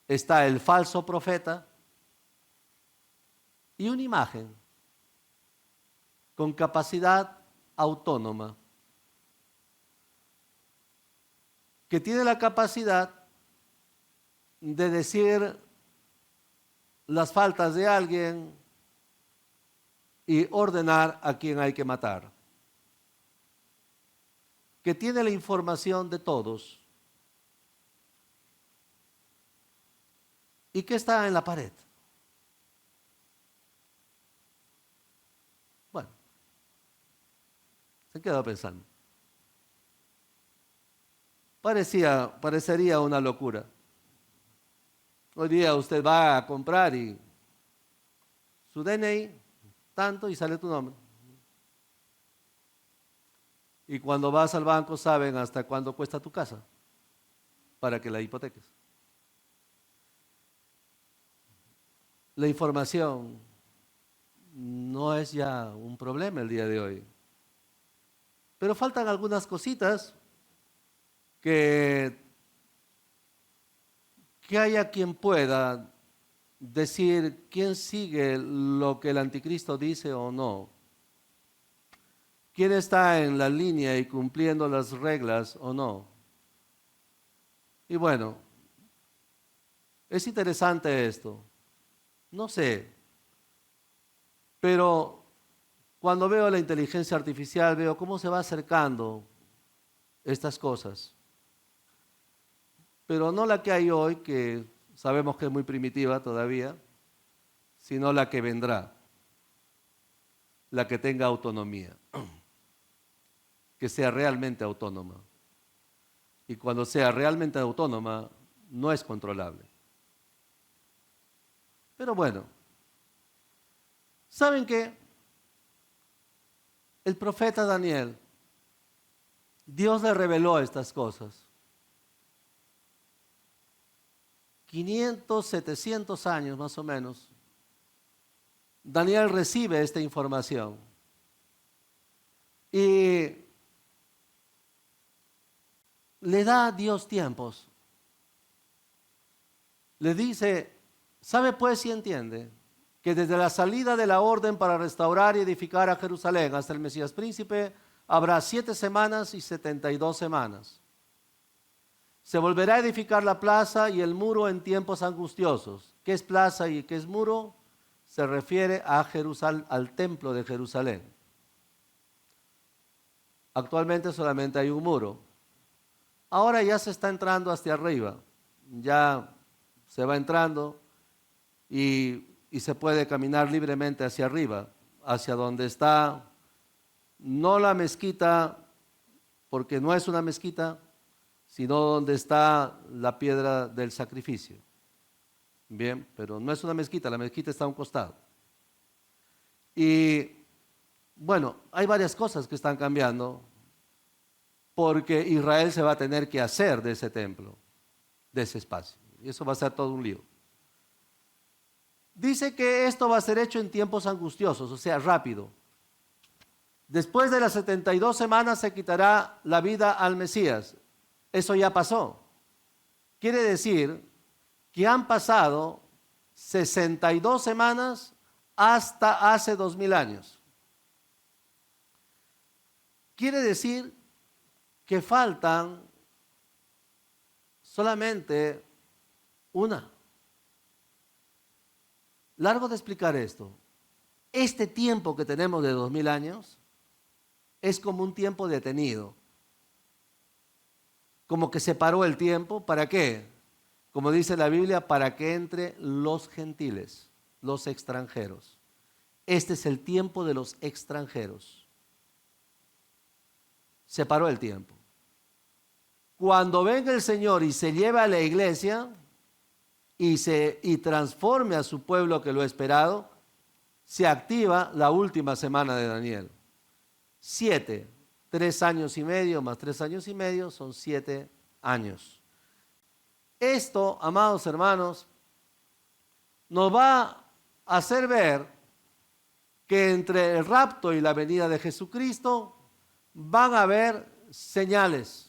está el falso profeta y una imagen con capacidad autónoma que tiene la capacidad de decir las faltas de alguien y ordenar a quien hay que matar, que tiene la información de todos y que está en la pared. Bueno, se quedó pensando. Parecería una locura. Hoy día usted va a comprar y su DNI, tanto, y sale tu nombre. Y cuando vas al banco saben hasta cuándo cuesta tu casa para que la hipoteques. La información no es ya un problema el día de hoy. Pero faltan algunas cositas que haya quien pueda decir quién sigue lo que el anticristo dice o no. ¿Quién está en la línea y cumpliendo las reglas o no? Y bueno, es interesante esto. No sé, pero cuando veo la inteligencia artificial, veo cómo se va acercando estas cosas. Pero no la que hay hoy, que sabemos que es muy primitiva todavía, sino la que vendrá, la que tenga autonomía, que sea realmente autónoma. Y cuando sea realmente autónoma, no es controlable. Pero bueno, ¿saben qué? El profeta Daniel, Dios le reveló estas cosas. 500, 700 años más o menos, Daniel recibe esta información. Y le da a Dios tiempos. Le dice, ¿sabe pues si entiende que desde la salida de la orden para restaurar y edificar a Jerusalén hasta el Mesías príncipe habrá 7 semanas y 72 semanas? Se volverá a edificar la plaza y el muro en tiempos angustiosos. ¿Qué es plaza y qué es muro? Se refiere a Jerusalén, al templo de Jerusalén. Actualmente solamente hay un muro. Ahora ya se está entrando hacia arriba. Ya se va entrando y se puede caminar libremente hacia arriba, hacia donde está, no la mezquita, porque no es una mezquita, sino donde está la piedra del sacrificio. Bien, pero no es una mezquita, la mezquita está a un costado. Y bueno, hay varias cosas que están cambiando, porque Israel se va a tener que hacer de ese templo, de ese espacio. Y eso va a ser todo un lío. Dice que esto va a ser hecho en tiempos angustiosos, o sea, rápido. Después de las 72 semanas se quitará la vida al Mesías. Eso ya pasó. Quiere decir que han pasado 62 semanas hasta hace 2000 años. Quiere decir que faltan solamente una. Largo de explicar esto. Este tiempo que tenemos de 2000 años es como un tiempo detenido. Como que se paró el tiempo. ¿Para qué? Como dice la Biblia, para que entre los gentiles, los extranjeros. Este es el tiempo de los extranjeros. Se paró el tiempo. Cuando venga el Señor y se lleve a la iglesia y transforme a su pueblo que lo ha esperado, se activa la última semana de Daniel. 7, 3 años y medio más 3 años y medio son 7 años. Esto, amados hermanos, nos va a hacer ver que entre el rapto y la venida de Jesucristo van a haber señales.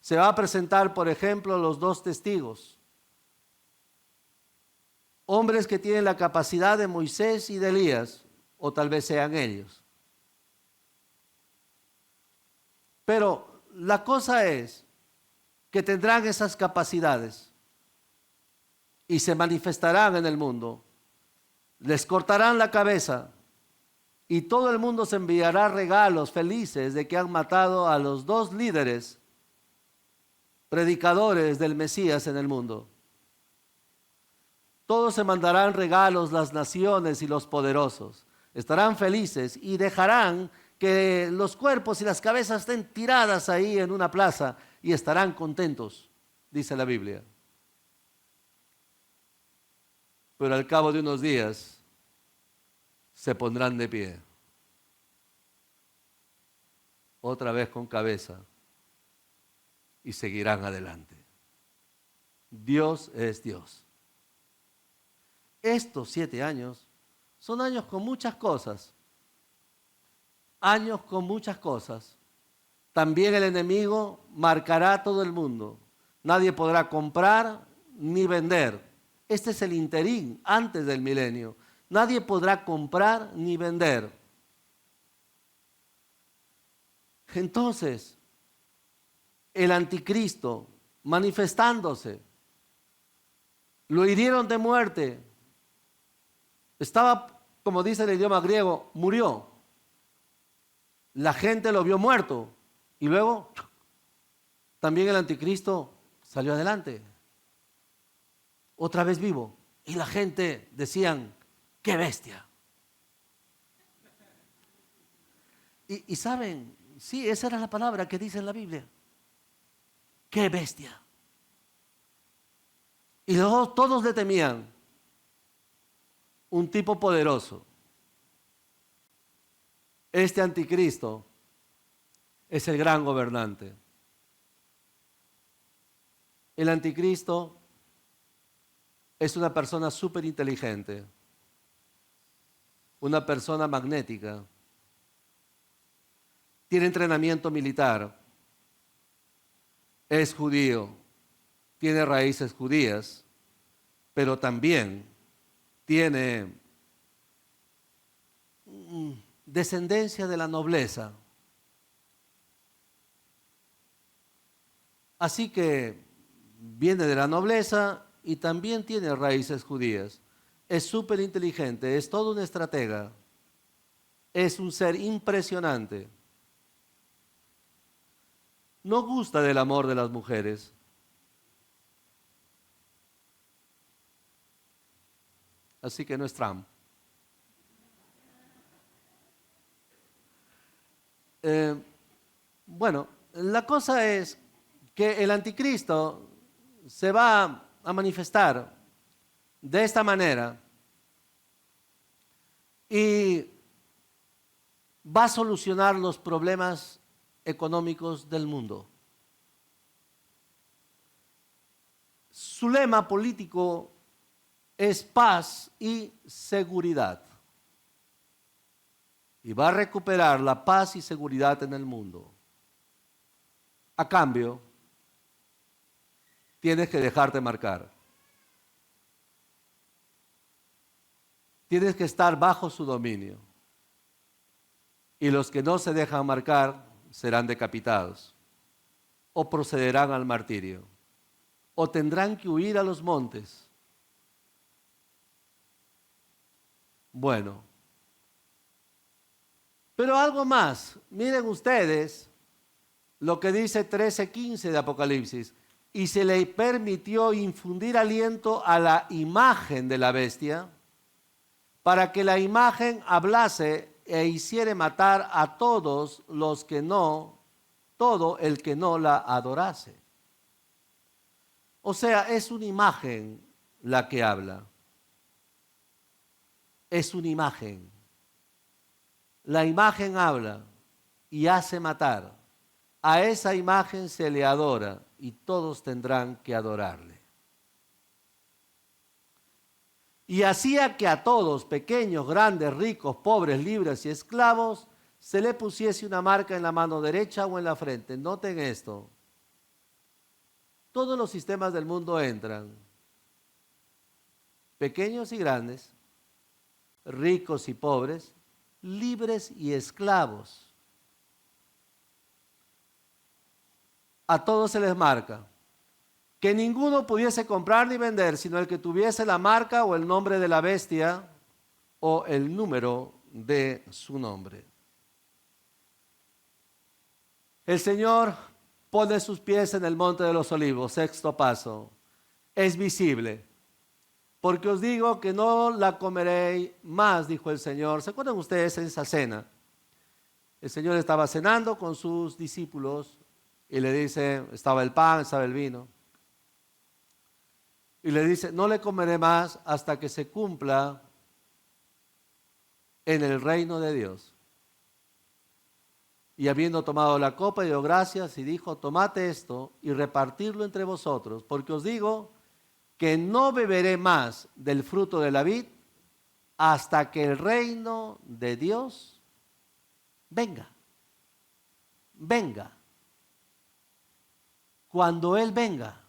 Se va a presentar, por ejemplo, los 2 testigos. Hombres que tienen la capacidad de Moisés y de Elías, o tal vez sean ellos. Pero la cosa es que tendrán esas capacidades y se manifestarán en el mundo. Les cortarán la cabeza y todo el mundo se enviará regalos felices de que han matado a los 2 líderes, predicadores del Mesías en el mundo. Todos se mandarán regalos, las naciones y los poderosos. Estarán felices y dejarán que los cuerpos y las cabezas estén tiradas ahí en una plaza y estarán contentos, dice la Biblia. Pero al cabo de unos días se pondrán de pie, otra vez con cabeza, y seguirán adelante. Dios es Dios. Estos 7 años son años con muchas cosas. Años con muchas cosas. También el enemigo marcará todo el mundo. Nadie podrá comprar ni vender. Este es el interín antes del milenio. Nadie podrá comprar ni vender. Entonces, el anticristo manifestándose, lo hirieron de muerte. Estaba, como dice el idioma griego, murió. La gente lo vio muerto. Y luego, también el anticristo salió adelante. Otra vez vivo. Y la gente decían, ¡qué bestia! Y saben, sí, esa era la palabra que dice en la Biblia. ¡Qué bestia! Y luego todos le temían. Un tipo poderoso. Este anticristo es el gran gobernante. El anticristo es una persona súper inteligente, una persona magnética, tiene entrenamiento militar, es judío, tiene raíces judías, pero también tiene descendencia de la nobleza. Así que viene de la nobleza y también tiene raíces judías. Es súper inteligente, es todo un estratega. Es un ser impresionante. No gusta del amor de las mujeres. Así que no es Trump. Bueno, la cosa es que el anticristo se va a manifestar de esta manera y va a solucionar los problemas económicos del mundo. Su lema político es paz y seguridad. Y va a recuperar la paz y seguridad en el mundo. A cambio, tienes que dejarte marcar. Tienes que estar bajo su dominio. y los que no se dejan marcar serán decapitados, o procederán al martirio, o tendrán que huir a los montes. Bueno, pero algo más. Miren ustedes lo que dice 13:15 de Apocalipsis. Y se le permitió infundir aliento a la imagen de la bestia, para que la imagen hablase e hiciere matar a todos los que no, todo el que no la adorase. O sea, es una imagen la que habla. Es una imagen. La imagen habla y hace matar. A esa imagen se le adora y todos tendrán que adorarle. Y hacía que a todos, pequeños, grandes, ricos, pobres, libres y esclavos, se le pusiese una marca en la mano derecha o en la frente. Noten esto. Todos los sistemas del mundo entran, pequeños y grandes, ricos y pobres, libres y esclavos. A todos se les marca que ninguno pudiese comprar ni vender, sino el que tuviese la marca o el nombre de la bestia o el número de su nombre. El Señor pone sus pies en el monte de los olivos, sexto paso. Es visible. Porque os digo que no la comeréis más, dijo el Señor. ¿Se acuerdan ustedes en esa cena? El Señor estaba cenando con sus discípulos y le dice, estaba el pan, estaba el vino. Y le dice, no le comeré más hasta que se cumpla en el reino de Dios. Y habiendo tomado la copa, dio gracias y dijo, tomad esto y repartirlo entre vosotros, porque os digo que no beberé más del fruto de la vid hasta que el reino de Dios venga. Venga. Cuando Él venga.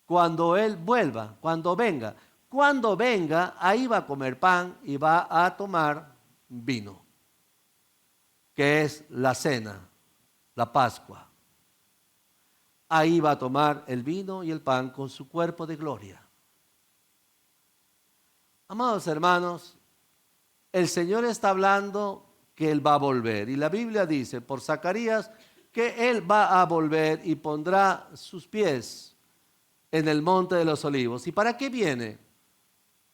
Cuando Él vuelva. Cuando venga. Cuando venga, ahí va a comer pan y va a tomar vino, que es la cena, la Pascua. Ahí va a tomar el vino y el pan con su cuerpo de gloria. Amados hermanos, el Señor está hablando que Él va a volver. Y la Biblia dice por Zacarías que Él va a volver y pondrá sus pies en el monte de los olivos. ¿Y para qué viene?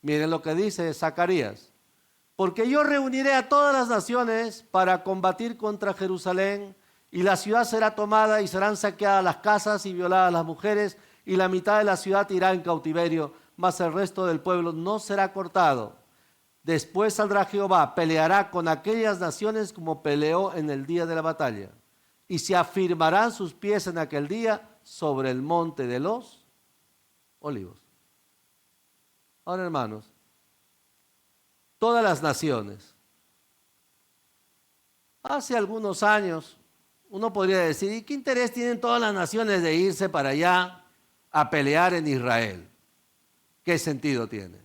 Miren lo que dice Zacarías. Porque yo reuniré a todas las naciones para combatir contra Jerusalén, y la ciudad será tomada y serán saqueadas las casas y violadas las mujeres, y la mitad de la ciudad irá en cautiverio, mas el resto del pueblo no será cortado. Después saldrá Jehová, peleará con aquellas naciones como peleó en el día de la batalla, y se afirmarán sus pies en aquel día sobre el monte de los olivos. Ahora, hermanos, todas las naciones. Hace algunos años, uno podría decir, ¿y qué interés tienen todas las naciones de irse para allá a pelear en Israel? ¿Qué sentido tiene?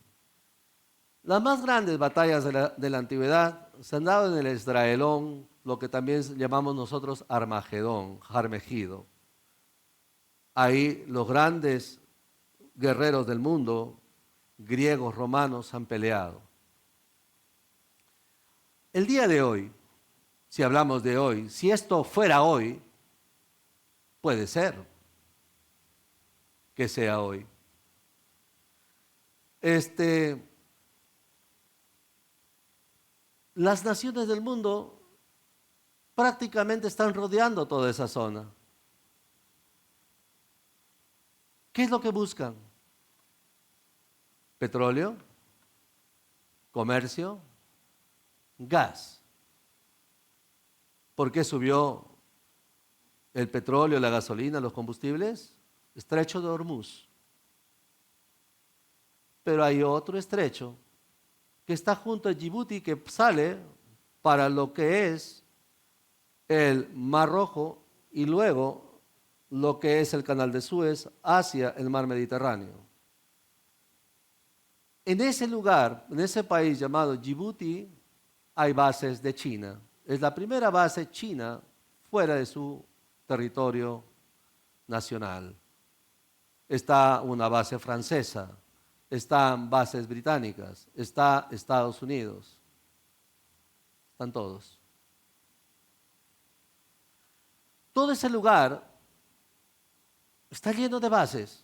Las más grandes batallas de la antigüedad se han dado en el Esdraelón, lo que también llamamos nosotros Armagedón, Armegido. Ahí los grandes guerreros del mundo, griegos, romanos, han peleado. El día de hoy, si hablamos de hoy, si esto fuera hoy, puede ser que sea hoy. Las naciones del mundo prácticamente están rodeando toda esa zona. ¿Qué es lo que buscan? Petróleo, comercio, gas. ¿Por qué subió el petróleo, la gasolina, los combustibles? Estrecho de Hormuz. Pero hay otro estrecho que está junto a Djibouti, que sale para lo que es el Mar Rojo y luego lo que es el Canal de Suez hacia el Mar Mediterráneo. En ese lugar, en ese país llamado Djibouti, hay bases de China. es la primera base china fuera de su territorio nacional. Está una base francesa, están bases británicas, está Estados Unidos, están todos. Todo ese lugar está lleno de bases.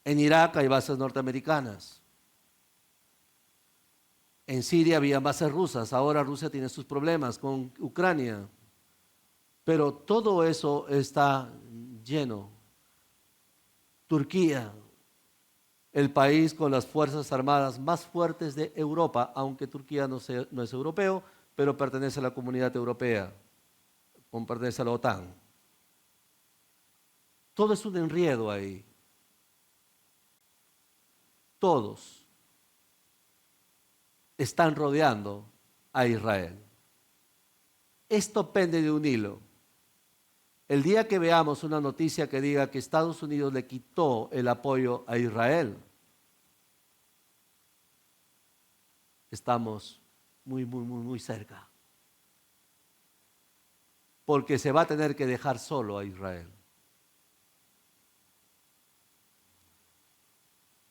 En Irak hay bases norteamericanas. En Siria había bases rusas, ahora Rusia tiene sus problemas con Ucrania. Pero todo eso está lleno. Turquía, el país con las fuerzas armadas más fuertes de Europa, aunque Turquía no es europeo, pero pertenece a la comunidad europea, pertenece a la OTAN. Todo es un enredo ahí. Todos están rodeando a Israel. Esto pende de un hilo. El día que veamos una noticia que diga que Estados Unidos le quitó el apoyo a Israel, estamos muy cerca. Porque se va a tener que dejar solo a Israel.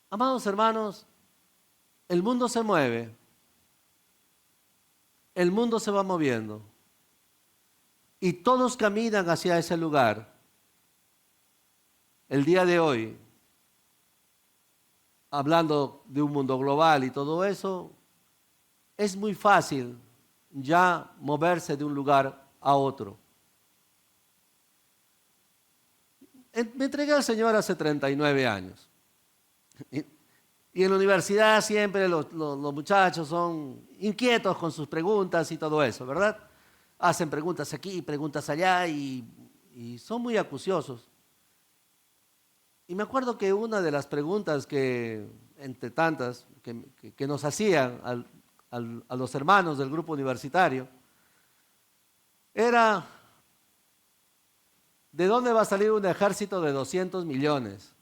Amados hermanos, el mundo se mueve, el mundo se va moviendo y todos caminan hacia ese lugar. El día de hoy, hablando de un mundo global y todo eso, es muy fácil ya moverse de un lugar a otro. Me entregué al Señor hace 39 años. Y en la universidad siempre los muchachos son inquietos con sus preguntas y todo eso, ¿verdad? Hacen preguntas aquí, preguntas allá y son muy acuciosos. Y me acuerdo que una de las preguntas que, entre tantas, que nos hacían a los hermanos del grupo universitario, era: ¿de dónde va a salir un ejército de 200 millones?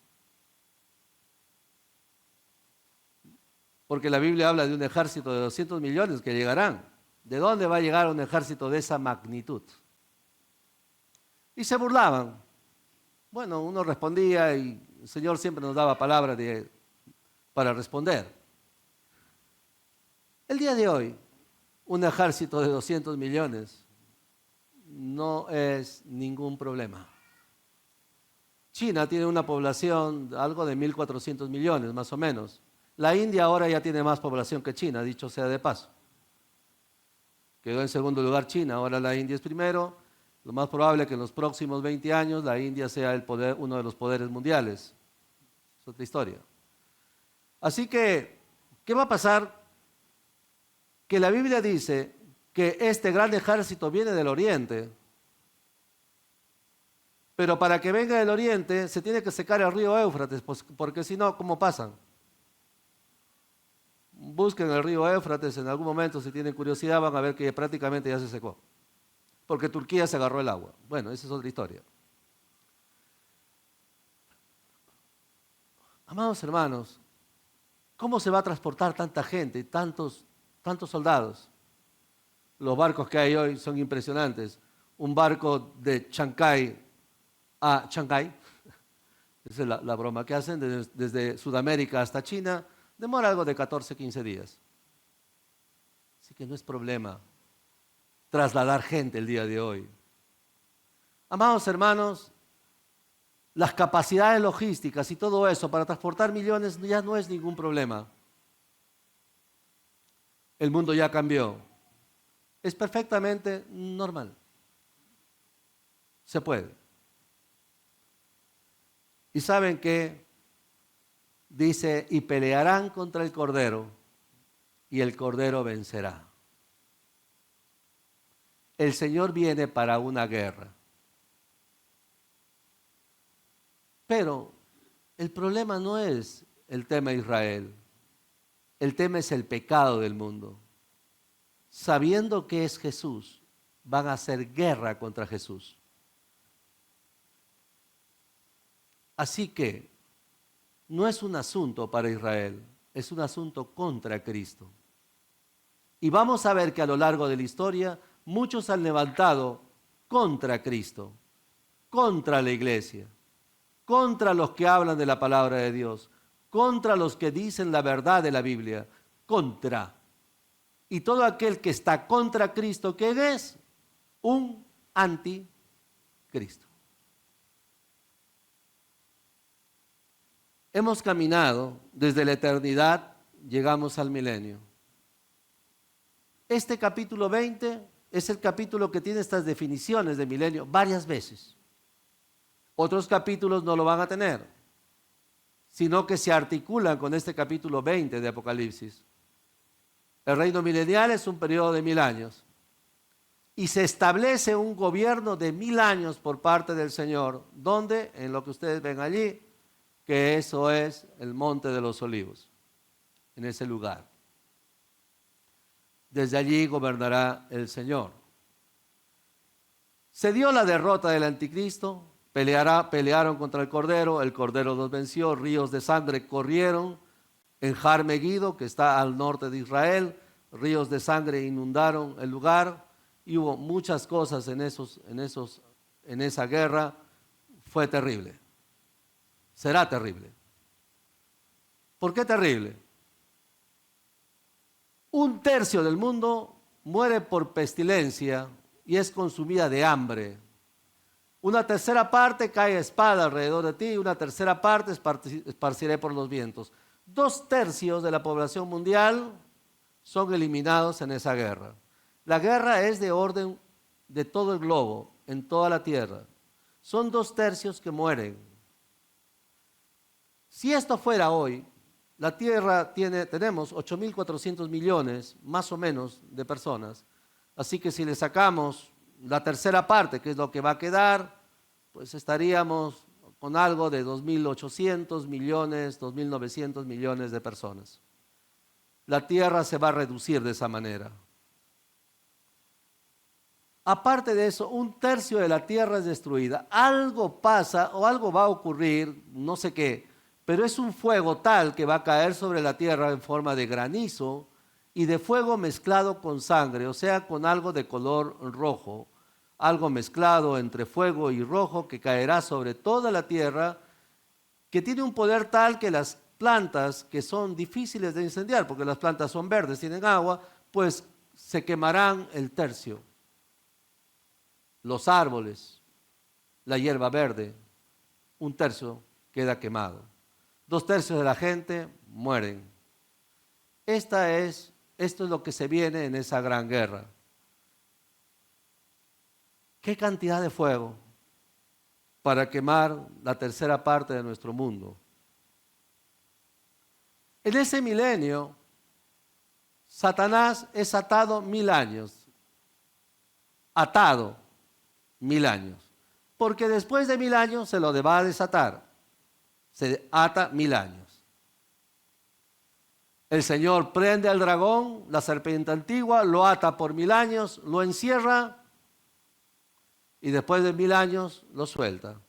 Porque la Biblia habla de un ejército de 200 millones que llegarán. ¿De dónde va a llegar un ejército de esa magnitud? Y se burlaban. Bueno, uno respondía y el Señor siempre nos daba palabras para responder. El día de hoy, un ejército de 200 millones no es ningún problema. China tiene una población algo de 1.400 millones, más o menos. La India ahora ya tiene más población que China, dicho sea de paso. Quedó en segundo lugar China, ahora la India es primero. Lo más probable es que en los próximos 20 años la India sea uno de los poderes mundiales. Es otra historia. Así que, ¿qué va a pasar? Que la Biblia dice que este gran ejército viene del oriente, pero para que venga del oriente se tiene que secar el río Éufrates, porque si no, ¿cómo pasan? Busquen el río Éufrates en algún momento, si tienen curiosidad van a ver que prácticamente ya se secó, porque Turquía se agarró el agua. Bueno, esa es otra historia. Amados hermanos, ¿cómo se va a transportar tanta gente, tantos soldados? Los barcos que hay hoy son impresionantes. Un barco de Chancay a Shanghái, esa es la broma que hacen, desde Sudamérica hasta China, demora algo de 14, 15 días. Así que no es problema trasladar gente el día de hoy. Amados hermanos, las capacidades logísticas y todo eso para transportar millones ya no es ningún problema. El mundo ya cambió. Es perfectamente normal. Se puede. Y saben que dice, y pelearán contra el Cordero, y el Cordero vencerá. El Señor viene para una guerra. Pero el problema no es el tema Israel. El tema es el pecado del mundo. Sabiendo que es Jesús, van a hacer guerra contra Jesús. Así que no es un asunto para Israel, es un asunto contra Cristo. Y vamos a ver que a lo largo de la historia muchos han levantado contra Cristo, contra la iglesia, contra los que hablan de la palabra de Dios, contra los que dicen la verdad de la Biblia, contra. Y todo aquel que está contra Cristo, ¿quién es? Un anticristo. Hemos caminado desde la eternidad, llegamos al milenio. Este capítulo 20 es el capítulo que tiene estas definiciones de milenio varias veces. Otros capítulos no lo van a tener, sino que se articulan con este capítulo 20 de Apocalipsis. El reino milenial es un periodo de 1000 años y se establece un gobierno de 1000 años por parte del Señor, donde, en lo que ustedes ven allí, que eso es el Monte de los Olivos, en ese lugar. Desde allí gobernará el Señor. Se dio la derrota del anticristo, pelearon contra el Cordero los venció, ríos de sangre corrieron en Har Megiddo, que está al norte de Israel, ríos de sangre inundaron el lugar y hubo muchas cosas en esa guerra. Fue terrible. Será terrible. ¿Por qué terrible? 1/3 del mundo muere por pestilencia y es consumida de hambre. 1/3 parte cae a espada alrededor de ti y 1/3 parte esparciré por los vientos. 2/3 de la población mundial son eliminados en esa guerra. La guerra es de orden de todo el globo, en toda la tierra. Son 2/3 que mueren. Si esto fuera hoy, la tierra tenemos 8.400 millones, más o menos, de personas. Así que si le sacamos la 1/3 parte, que es lo que va a quedar, pues estaríamos con algo de 2.800 millones, 2.900 millones de personas. La tierra se va a reducir de esa manera. Aparte de eso, 1/3 de la tierra es destruida. Algo pasa o algo va a ocurrir, no sé qué, pero es un fuego tal que va a caer sobre la tierra en forma de granizo y de fuego mezclado con sangre, o sea, con algo de color rojo, algo mezclado entre fuego y rojo que caerá sobre toda la tierra, que tiene un poder tal que las plantas que son difíciles de incendiar, porque las plantas son verdes, tienen agua, pues se quemarán 1/3. Los árboles, la hierba verde, 1/3 queda quemado. 2/3 de la gente mueren. Esto es lo que se viene en esa gran guerra. ¿Qué cantidad de fuego para quemar la 1/3 parte de nuestro mundo? En ese milenio, Satanás es atado 1000 años. Atado 1000 años. Porque después de 1000 años se lo va a desatar. Se ata 1000 años. El Señor prende al dragón, la serpiente antigua, lo ata por 1000 años, lo encierra y después de 1000 años lo suelta.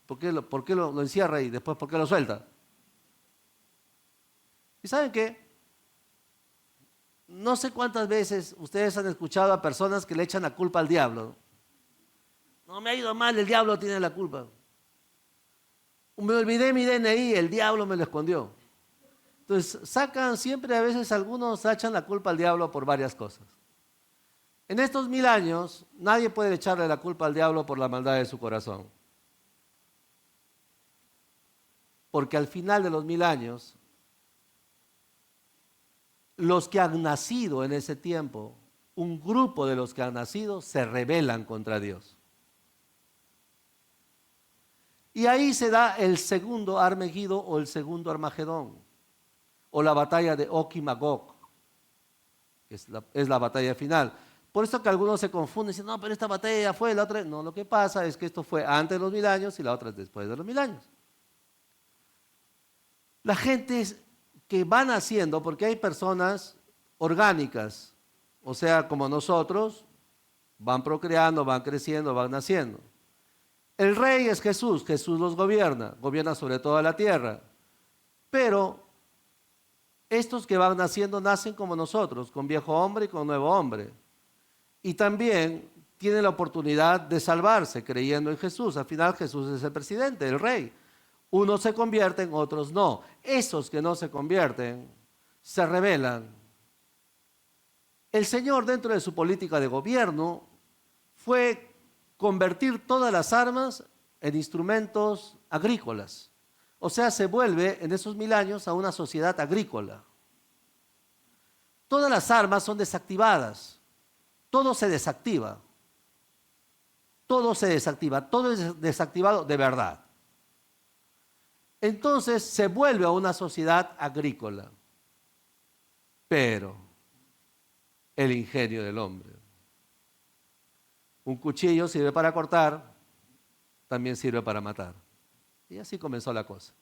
¿Por qué lo encierra y después por qué lo suelta? ¿Y saben qué? No sé cuántas veces ustedes han escuchado a personas que le echan la culpa al diablo. No me ha ido mal, el diablo tiene la culpa. Me olvidé mi DNI, el diablo me lo escondió. Entonces sacan siempre, a veces algunos echan la culpa al diablo por varias cosas. En estos 1000 años, nadie puede echarle la culpa al diablo por la maldad de su corazón. Porque al final de los 1000 años, los que han nacido en ese tiempo, un grupo de los que han nacido, se rebelan contra Dios. Y ahí se da el segundo Armegiddo o el segundo Armagedón, o la batalla de Og y Magog, que es la batalla final. Por eso que algunos se confunden y dicen, no, pero esta batalla ya fue, la otra. No, lo que pasa es que esto fue antes de los 1000 años y la otra es después de los 1000 años. La gente que van naciendo, porque hay personas orgánicas, o sea, como nosotros, van procreando, van creciendo, van naciendo. El rey es Jesús, Jesús los gobierna sobre toda la tierra. Pero estos que van naciendo nacen como nosotros, con viejo hombre y con nuevo hombre. Y también tienen la oportunidad de salvarse creyendo en Jesús. Al final Jesús es el presidente, el rey. Unos se convierten, otros no. Esos que no se convierten se rebelan. El Señor, dentro de su política de gobierno, fue convertir todas las armas en instrumentos agrícolas. O sea, se vuelve en esos 1000 años a una sociedad agrícola. Todas las armas son desactivadas. Todo se desactiva. Todo se desactiva. Todo es desactivado de verdad. Entonces se vuelve a una sociedad agrícola. Pero el ingenio del hombre. Un cuchillo sirve para cortar, también sirve para matar. Y así comenzó la cosa.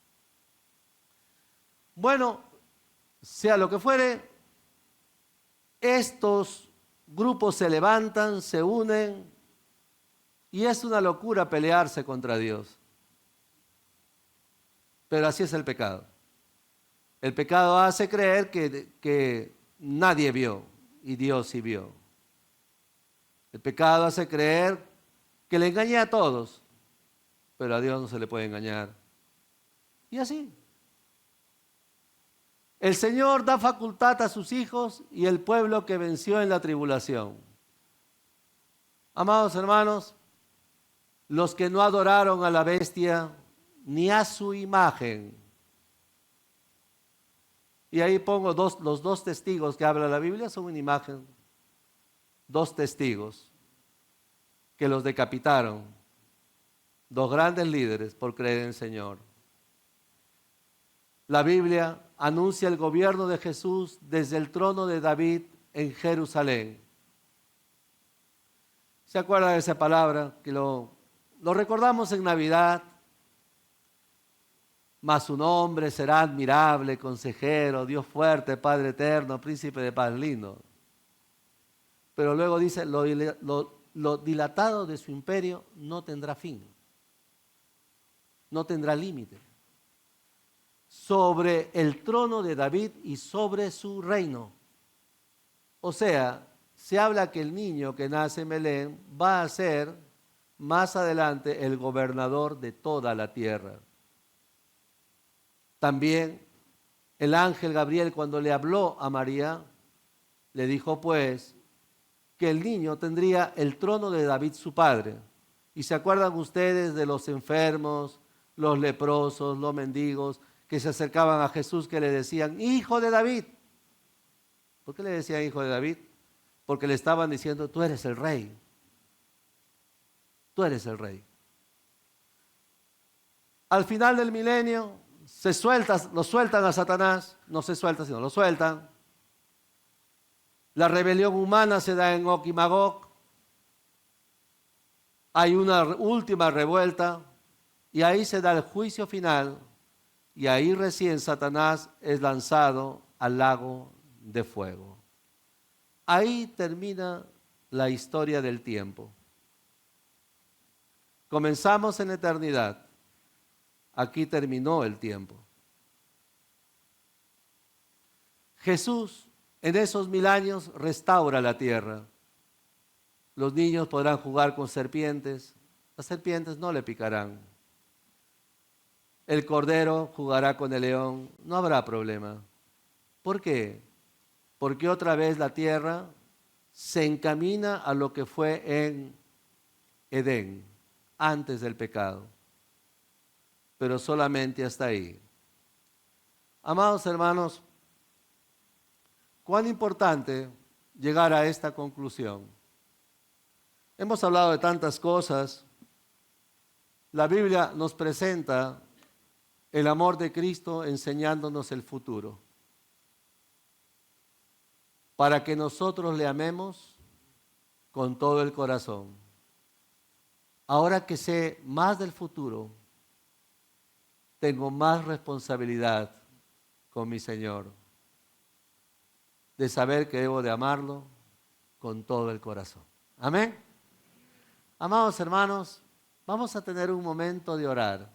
Bueno, sea lo que fuere, estos grupos se levantan, se unen, y es una locura pelearse contra Dios. Pero así es el pecado. El pecado hace creer que nadie vio, y Dios sí vio. El pecado hace creer que le engañé a todos, pero a Dios no se le puede engañar. Y así. El Señor da facultad a sus hijos y el pueblo que venció en la tribulación. Amados hermanos, los que no adoraron a la bestia ni a su imagen. Y ahí pongo los dos testigos que habla la Biblia, son una imagen. 2 testigos que los decapitaron. 2 grandes líderes por creer en el Señor. La Biblia anuncia el gobierno de Jesús desde el trono de David en Jerusalén. ¿Se acuerdan de esa palabra? Que lo recordamos en Navidad. Mas su nombre será admirable, consejero, Dios fuerte, Padre eterno, príncipe de paz lindo. Pero luego dice, lo dilatado de su imperio no tendrá fin. No tendrá límite. Sobre el trono de David y sobre su reino. O sea, se habla que el niño que nace en Belén va a ser más adelante el gobernador de toda la tierra. También el ángel Gabriel, cuando le habló a María, le dijo pues que el niño tendría el trono de David su padre. ¿Y se acuerdan ustedes de los enfermos, los leprosos, los mendigos que se acercaban a Jesús, que le decían, hijo de David? ¿Por qué le decían hijo de David? Porque le estaban diciendo, tú eres el rey. Tú eres el rey. Al final del milenio, lo sueltan a Satanás, no se suelta, sino lo sueltan. La rebelión humana se da en Og y Magog. Hay una última revuelta y ahí se da el juicio final y ahí recién Satanás es lanzado al lago de fuego. Ahí termina la historia del tiempo. Comenzamos en la eternidad. Aquí terminó el tiempo. Jesús en esos 1000 años restaura la tierra. Los niños podrán jugar con serpientes. Las serpientes no le picarán. El cordero jugará con el león. No habrá problema. ¿Por qué? Porque otra vez la tierra se encamina a lo que fue en Edén, antes del pecado. Pero solamente hasta ahí. Amados hermanos, cuán importante llegar a esta conclusión. Hemos hablado de tantas cosas. La Biblia nos presenta el amor de Cristo enseñándonos el futuro. Para que nosotros le amemos con todo el corazón. Ahora que sé más del futuro, tengo más responsabilidad con mi Señor, de saber que debo de amarlo con todo el corazón. Amén. Amados hermanos, vamos a tener un momento de orar.